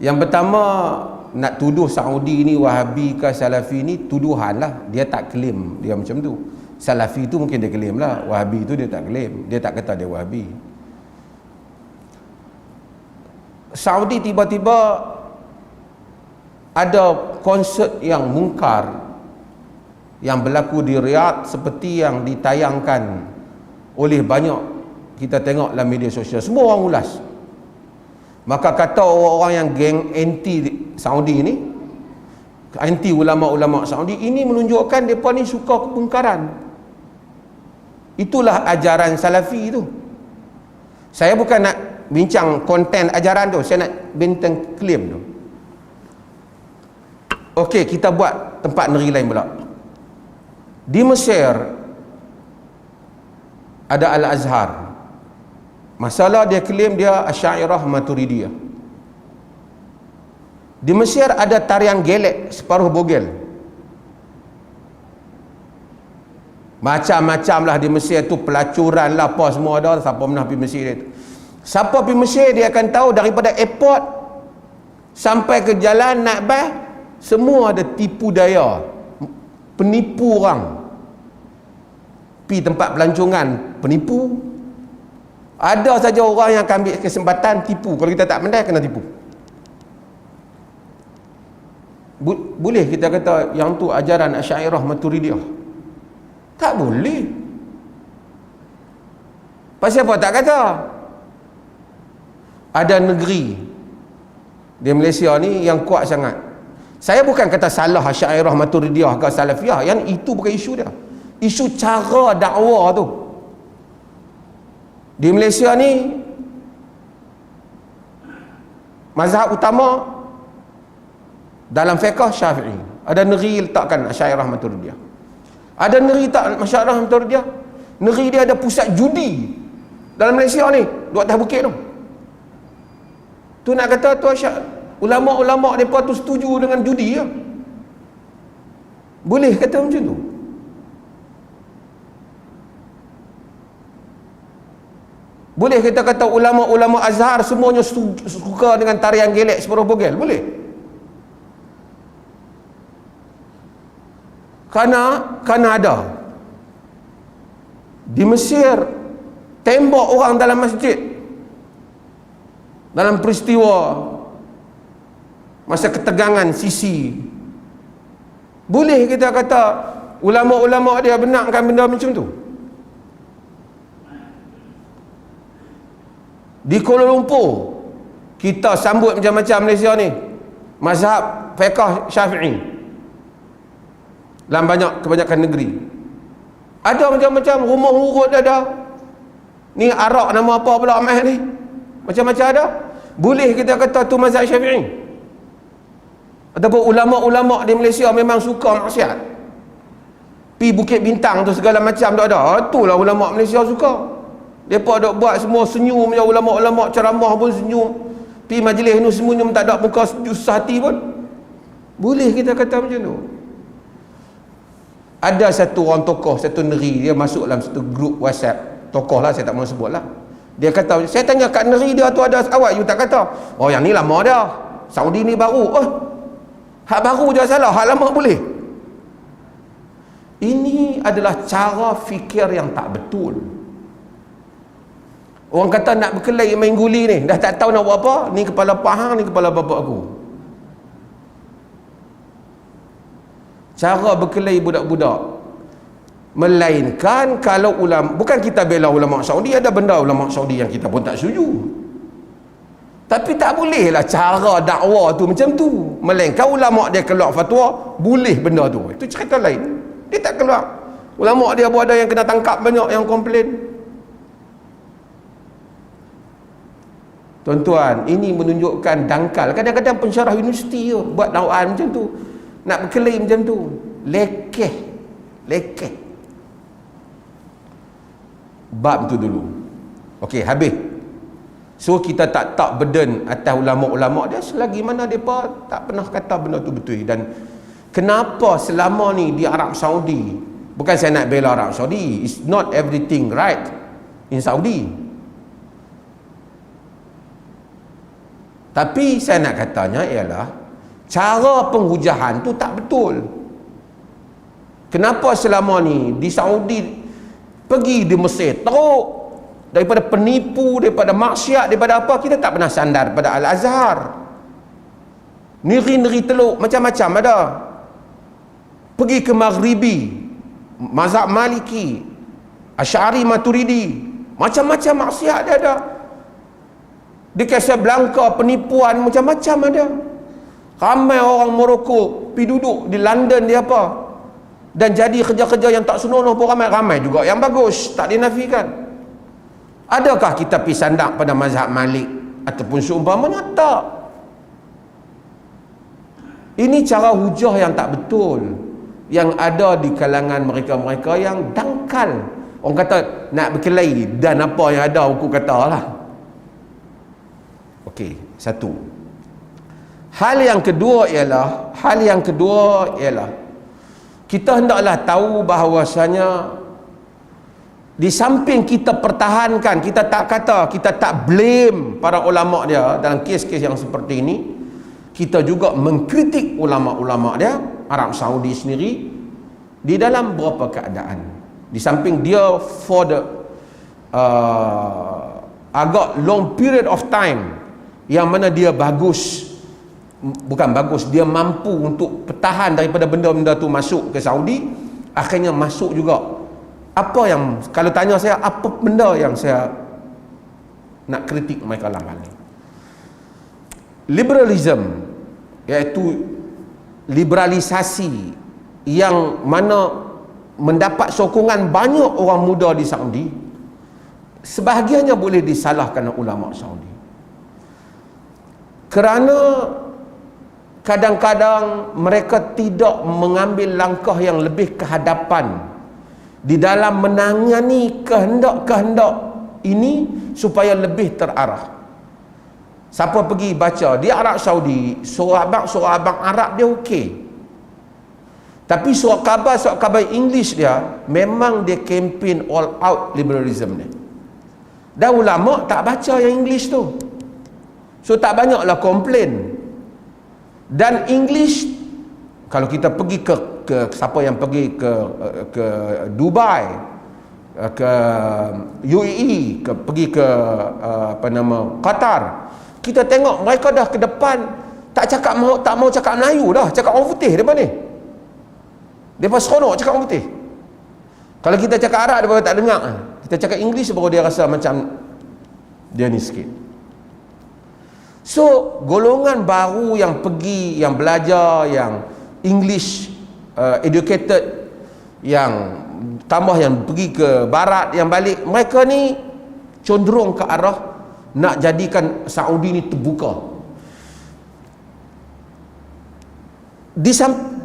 Yang pertama, nak tuduh Saudi ni Wahabi ke Salafi ni tuduhan lah. Dia tak claim dia macam tu. Salafi tu mungkin dia claim lah, Wahabi tu dia tak claim. Dia tak kata dia Wahabi. Saudi tiba-tiba ada konsert yang mungkar yang berlaku di Riyadh seperti yang ditayangkan oleh banyak kita tengok dalam media sosial. Semua orang ulas. Maka kata orang-orang yang geng anti Saudi ni, anti ulama-ulama Saudi ini, menunjukkan mereka ni suka kemungkaran. Itulah ajaran Salafi tu. Saya bukan nak bincang konten ajaran tu, saya nak bintang klaim tu. Okey, kita buat tempat negeri lain pula. Di Mesir ada Al-Azhar. Masalah dia klaim dia Asy'ariyah Maturidiyah. Di Mesir ada tarian gelek separuh bogel. Macam-macam lah di Mesir tu, pelacuran lah apa semua ada. Siapa pernah pergi Mesir dia tu, siapa pergi Mesir dia akan tahu daripada airport sampai ke jalan naik bas, semua ada tipu daya, penipu orang. Pergi tempat pelancongan, penipu. Ada saja orang yang akan ambil kesempatan tipu. Kalau kita tak pandai, kena tipu. Boleh kita kata yang tu ajaran Asy'ariyah Maturidiyah? Tak boleh. Pasal apa tak kata? Ada negeri di Malaysia ni yang kuat sangat. Saya bukan kata salah Asy'ariyah Maturidiyah ke Salafiyah, yang itu bukan isu dia. Isu cara dakwah tu. Di Malaysia ni mazhab utama dalam fiqh Syafi'i. Ada negeri letakkan Asy'ariyah Maturidiyah. Ada negeri tak Asy'ariyah Maturidiyah. Negeri dia ada pusat judi dalam Malaysia ni, di atas bukit tu. Tu nak kata tu ulama-ulama mereka tu setuju dengan judi ya? Boleh kata macam tu? Boleh kita kata ulama-ulama Azhar semuanya suka dengan tarian gelek separuh bogel? Boleh? Kerana ada di Mesir tembak orang dalam masjid dalam peristiwa masa ketegangan Sisi. Boleh kita kata ulama-ulama dia benarkan benda macam tu? Di Kuala Lumpur kita sambut macam-macam Malaysia ni, mazhab fiqh Syafi'i dalam kebanyakan negeri. Ada macam-macam, rumah urut ada. Ni arak nama apa pula amah ni? Macam-macam ada. Boleh kita kata tu mazhab Syafi'i? Ataupun ulama-ulama di Malaysia memang suka maksiat? Pi Bukit Bintang tu segala macam tak ada. Itulah ulama Malaysia suka. Mereka dok buat semua senyum je, ulama-ulama ceramah pun senyum. Pi majlis ni senyum, tak ada muka susah hati pun. Boleh kita kata macam tu? Ada satu orang tokoh, satu negeri, dia masuk dalam satu grup WhatsApp. Tokoh lah, saya tak mahu sebut lah. Dia kata, saya tanya kat negeri dia tu ada awak, you tak kata? Oh yang ni lama dah, Saudi ni baru. Oh, hak baru je salah, hak lama boleh. Ini adalah cara fikir yang tak betul. Orang kata nak berkelahi main guli ni, dah tak tahu nak buat apa. Ni kepala pahang, ni kepala bapak aku. Cara berkelahi budak-budak. Melainkan kalau ulama, bukan kita bela ulama Saudi, ada benda ulama Saudi yang kita pun tak setuju. Tapi tak bolehlah cara dakwah tu macam tu. Melainkan ulama dia keluar fatwa, boleh benda tu. Itu cerita lain. Dia tak keluar. Ulama dia pun ada yang kena tangkap, banyak yang komplain. Tuan-tuan, ini menunjukkan dangkal. Kadang-kadang pensyarah universiti tu buat dakwaan macam tu. Nak berkelahi macam tu. Lekeh. Bab tu dulu. Okey, habis. So kita tak burden atas ulama-ulama dia selagi mana mereka tak pernah kata benda tu betul. Dan kenapa selama ni di Arab Saudi, bukan saya nak bela Arab Saudi, it's not everything right in Saudi. Tapi saya nak katanya ialah cara penghujahan tu tak betul. Kenapa selama ni di Saudi pergi di Mesir teruk, daripada penipu, daripada maksiat, daripada apa, kita tak pernah sandar pada Al-Azhar. Negeri-negeri teluk macam-macam ada. Pergi ke Maghribi, mazhab Maliki, Asy'ari Maturidi, macam-macam maksiat dia ada. Di Casablanca penipuan macam-macam ada. Ramai orang Morocco pergi duduk di London dia apa, dan jadi kerja-kerja yang tak senonoh pun ramai juga yang bagus, tak dinafikan. Adakah kita pergi sandar pada mazhab Malik ataupun seumpamanya? Tak. Ini cara hujah yang tak betul yang ada di kalangan mereka-mereka yang dangkal. Orang kata nak berkelahi, dan apa yang ada aku kata lah. Okey, satu. Hal yang kedua ialah kita hendaklah tahu bahawasanya di samping kita pertahankan, kita tak blame para ulama dia dalam kes-kes yang seperti ini, kita juga mengkritik ulama-ulama dia Arab Saudi sendiri di dalam beberapa keadaan. Di samping dia for the agak long period of time yang mana dia dia mampu untuk bertahan daripada benda-benda tu masuk ke Saudi, akhirnya masuk juga. Apa yang, kalau tanya saya, apa benda yang saya nak kritik mereka dalam hal ni? Liberalism, iaitu liberalisasi yang mana mendapat sokongan banyak orang muda di Saudi, sebahagiannya boleh disalahkan ulama Saudi. Kerana kadang-kadang mereka tidak mengambil langkah yang lebih ke hadapan di dalam menangani kehendak-kehendak ini supaya lebih terarah. Siapa pergi baca di Arab Saudi, surah abang Arab dia okey. Tapi surah khabar English dia memang dia campaign all out liberalism ni. Dan ulama tak baca yang English tu. So tak banyaklah komplain. Dan English, kalau kita pergi ke siapa yang pergi ke Dubai, ke UAE, pergi ke Qatar, kita tengok mereka dah ke depan tak mau cakap Melayu dah, cakap orang putih depan ni. Depa seronok cakap orang putih. Kalau kita cakap Arab dia baru tak dengar. Kita cakap English baru dia rasa macam dia ni sikit. So golongan baru yang pergi, yang belajar, yang English educated, yang tambah yang pergi ke barat, yang balik, mereka ni cenderung ke arah nak jadikan Saudi ni terbuka.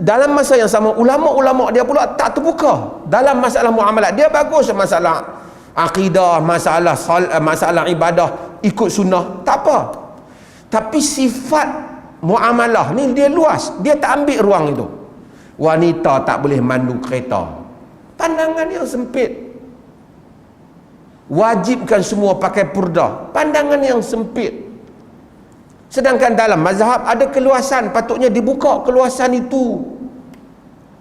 Dalam masa yang sama, ulama-ulama dia pula tak terbuka dalam masalah muamalat. Dia bagus masalah akidah, masalah ibadah, ikut sunnah, tak apa. Tapi sifat muamalah ni dia luas, dia tak ambil ruang itu. Wanita tak boleh mandu kereta, pandangan yang sempit. Wajibkan semua pakai purdah, pandangan yang sempit. Sedangkan dalam mazhab ada keluasan, patutnya dibuka keluasan itu.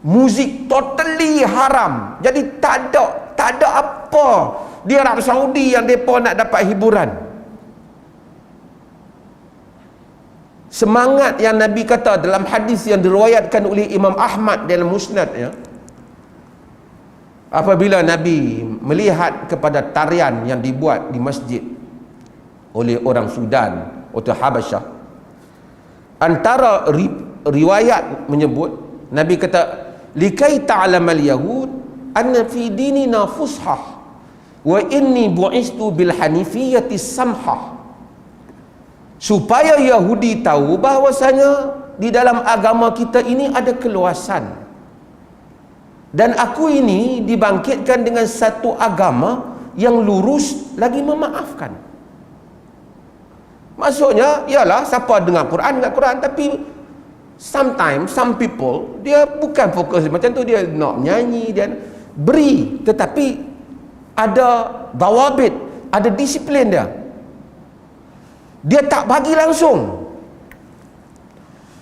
Muzik totally haram. Jadi tak ada apa di Arab Saudi yang mereka nak dapat hiburan. Semangat yang Nabi kata dalam hadis yang diriwayatkan oleh Imam Ahmad dalam Musnad, ya, apabila Nabi melihat kepada tarian yang dibuat di masjid oleh orang Sudan atau Habasyah, antara riwayat menyebut, Nabi kata, likai ta'lamal yahud anna fi dinina fushah wa inni bu'istu bil hanifiyyati samhah, supaya Yahudi tahu bahwasanya di dalam agama kita ini ada keluasan, dan aku ini dibangkitkan dengan satu agama yang lurus lagi memaafkan. Maksudnya ialah siapa dengar Quran, tapi sometimes some people dia bukan fokus macam tu, dia nak menyanyi, dia beri, tetapi ada dawabit, ada disiplin dia tak bagi langsung.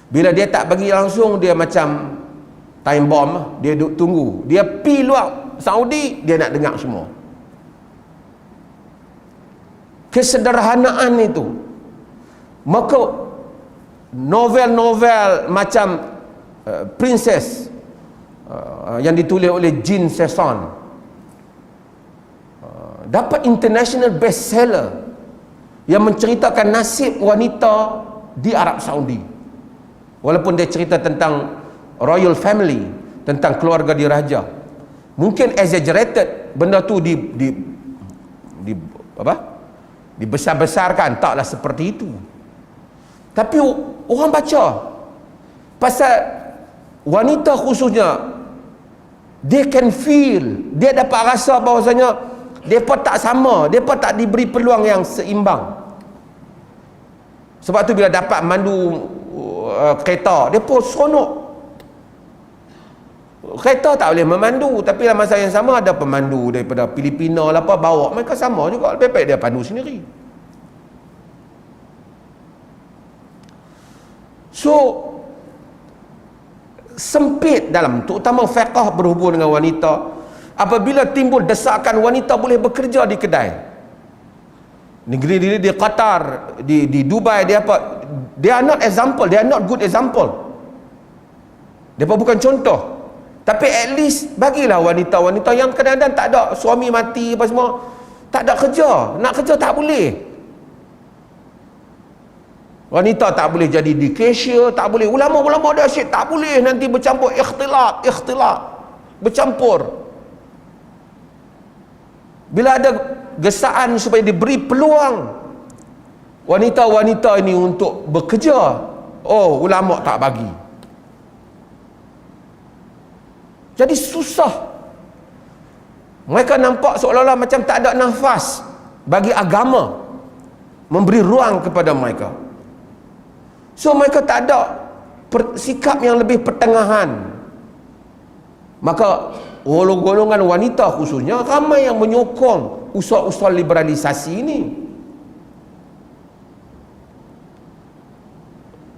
Bila dia tak bagi langsung, dia macam time bomb, dia duduk tunggu, dia pi luar Saudi, dia nak dengar semua. Kesederhanaan itu. Maka novel-novel macam Princess yang ditulis oleh Jean Sesson dapat international bestseller yang menceritakan nasib wanita di Arab Saudi. Walaupun dia cerita tentang royal family, tentang keluarga diraja, mungkin exaggerated benda tu dibesar-besarkan, taklah seperti itu. Tapi orang baca pasal wanita khususnya, they can feel, dia dapat rasa bahawasanya mereka tak sama, mereka tak diberi peluang yang seimbang. Sebab tu bila dapat mandu kereta, mereka seronok. Kereta tak boleh memandu, tapi dalam masa yang sama ada pemandu daripada Filipina lah apa, bawa mereka sama juga, lebih baik dia pandu sendiri. So sempit dalam, terutama fiqh berhubung dengan wanita. Apabila timbul desakan wanita boleh bekerja di kedai, negeri di Qatar, di Dubai, dia apa, they are not example, they are not good example, dia bukan contoh. Tapi at least bagilah wanita-wanita yang kadang-kadang tak ada, suami mati apa semua, tak ada kerja, nak kerja tak boleh. Wanita tak boleh jadi di cashier, tak boleh. Ulama-ulama dah asyik tak boleh nanti bercampur ikhtilat, bercampur. Bila ada gesaan supaya diberi peluang wanita-wanita ini untuk bekerja, oh ulama tak bagi. Jadi susah. Mereka nampak seolah-olah macam tak ada nafas bagi agama memberi ruang kepada mereka. So mereka tak ada sikap yang lebih pertengahan. Maka golongan wanita khususnya ramai yang menyokong usaha-usaha liberalisasi ini.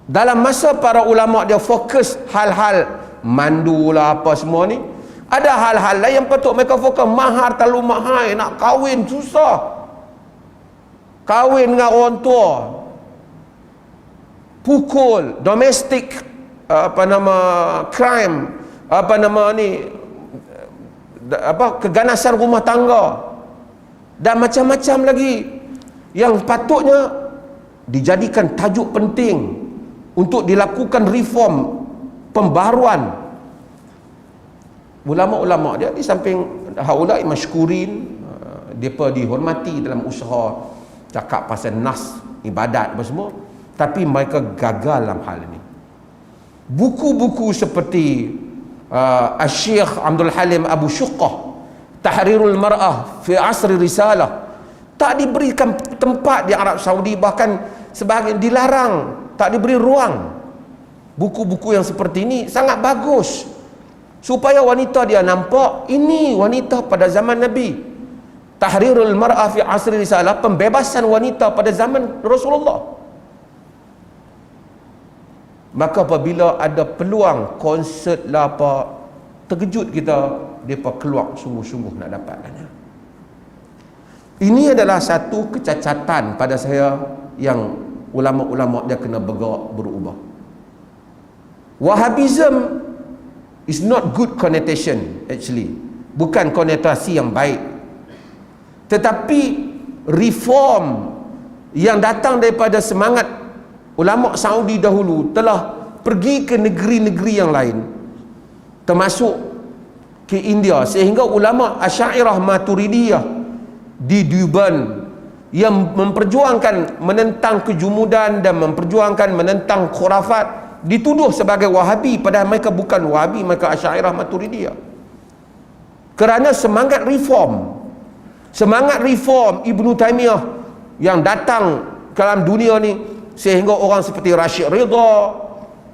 Dalam masa para ulama dia fokus hal-hal mandu lah apa semua ni, Ada hal-hal lain yang patut mereka fokus. Mahar terlalu mahal, nak kahwin susah. Kahwin dengan orang tua, pukul, domestic crime, keganasan rumah tangga, dan macam-macam lagi yang patutnya dijadikan tajuk penting untuk dilakukan reform, pembaharuan. Ulama-ulama dia di samping haulai masykurin, mereka dihormati dalam usaha cakap pasal nas, ibadat apa semua, tapi mereka gagal dalam hal ini. Buku-buku seperti Syekh Abdul Halim Abu Syuqqah, Tahrirul Mar'ah fi Asri Risalah, tak diberikan tempat di Arab Saudi, bahkan sebahagian dilarang, tak diberi ruang. Buku-buku yang seperti ini sangat bagus supaya wanita dia nampak ini wanita pada zaman Nabi. Tahrirul Mar'ah fi Asri Risalah, pembebasan wanita pada zaman Rasulullah. Maka apabila ada peluang konsert lah apa, terkejut kita, mereka keluar sungguh-sungguh nak dapatkannya. Ini adalah satu kecacatan pada saya yang ulama-ulama dia kena bergerak, berubah. Wahhabism is not good connotation actually. Bukan konotasi yang baik. Tetapi reform yang datang daripada semangat ulama Saudi dahulu telah pergi ke negeri-negeri yang lain, termasuk ke India, sehingga ulama Asy'ariyah Maturidiyah di Durban yang memperjuangkan menentang kejumudan dan memperjuangkan menentang khurafat dituduh sebagai Wahabi, padahal mereka bukan Wahabi, mereka Asy'ariyah Maturidiyah. Kerana semangat reform Ibnu Taimiyah yang datang ke dalam dunia ni, sehingga orang seperti Rashid Ridha,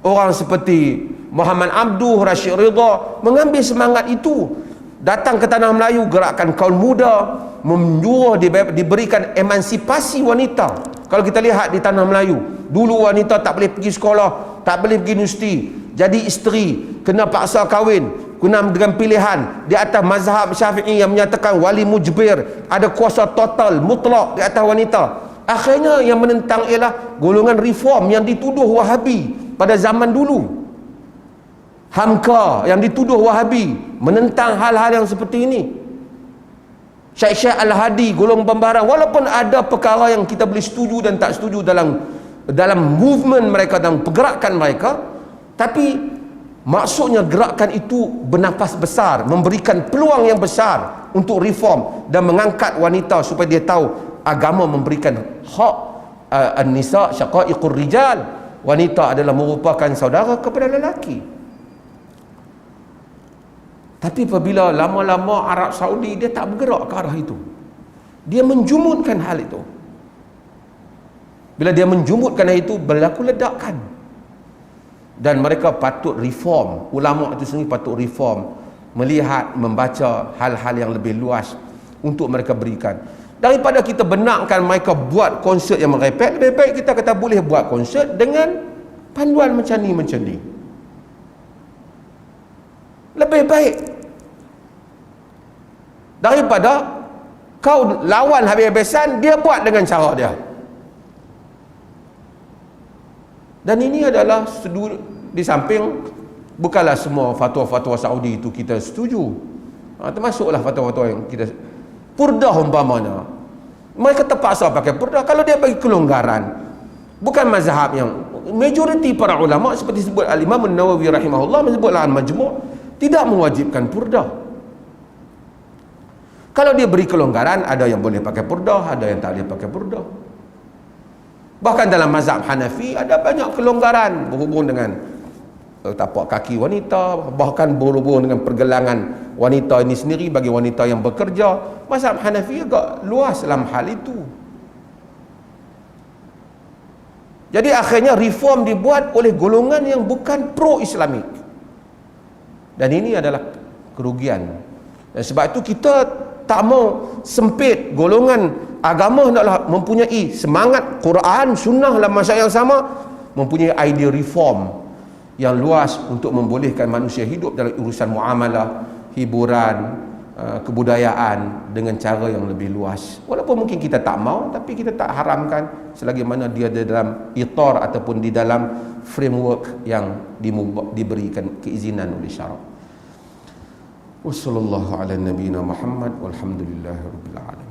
orang seperti Muhammad Abduh, Rashid Ridha mengambil semangat itu, datang ke tanah Melayu, gerakan kaum muda, menyuruh diberikan emansipasi wanita. Kalau kita lihat di tanah Melayu, dulu wanita tak boleh pergi sekolah, tak boleh pergi universiti, jadi isteri, kena paksa kahwin, kena dengan pilihan di atas mazhab Syafi'i yang menyatakan wali mujbir, ada kuasa total mutlak di atas wanita. Akhirnya yang menentang ialah golongan reform yang dituduh Wahabi pada zaman dulu. Hamka yang dituduh Wahabi menentang hal-hal yang seperti ini. Syekh Al-Hadi golongan pembarang, walaupun ada perkara yang kita boleh setuju dan tak setuju dalam movement mereka, dalam pergerakan mereka, tapi maksudnya gerakan itu bernafas besar, memberikan peluang yang besar untuk reform dan mengangkat wanita supaya dia tahu agama memberikan hak an-nisa syaqaiqur rijal, wanita adalah merupakan saudara kepada lelaki. Tapi apabila lama-lama Arab Saudi dia tak bergerak ke arah itu, dia menjumutkan hal itu. Bila dia menjumutkan hal itu, berlaku ledakan. Dan mereka patut reform, ulama itu sendiri patut reform, melihat, membaca hal-hal yang lebih luas untuk mereka berikan. Daripada kita benarkan mereka buat konsert yang merepek, lebih baik kita kata boleh buat konsert dengan panduan macam ni. Lebih baik daripada kau lawan habis-habisan, dia buat dengan cara dia. Dan ini adalah di samping bukanlah semua fatwa-fatwa Saudi itu kita setuju, termasuklah fatwa-fatwa yang kita purdah umpamanya, mereka terpaksa pakai purdah. Kalau dia bagi kelonggaran, bukan mazhab yang majoriti para ulama seperti sebut Al-Imam An-Nawawi rahimahullah menyebutlah Al-Majmu' tidak mewajibkan purdah. Kalau dia beri kelonggaran, ada yang boleh pakai purdah, ada yang tak boleh pakai purdah. Bahkan dalam mazhab Hanafi ada banyak kelonggaran berhubung dengan tapak kaki wanita, bahkan berhubung dengan pergelangan wanita ini sendiri bagi wanita yang bekerja. Mazhab Hanafi agak luas dalam hal itu. Jadi akhirnya reform dibuat oleh golongan yang bukan pro-Islamik. Dan ini adalah kerugian. Dan sebab itu kita tak mau sempit golongan agama, hendaklah mempunyai semangat Quran, sunnah dalam masa yang sama, mempunyai idea reform yang luas untuk membolehkan manusia hidup dalam urusan muamalah, hiburan, kebudayaan dengan cara yang lebih luas. Walaupun mungkin kita tak mau, tapi kita tak haramkan selagi mana dia di dalam itar ataupun di dalam framework yang diberikan keizinan oleh syarak. Wassallallahu ala nabiyina Muhammad walhamdulillahi rabbil alamin.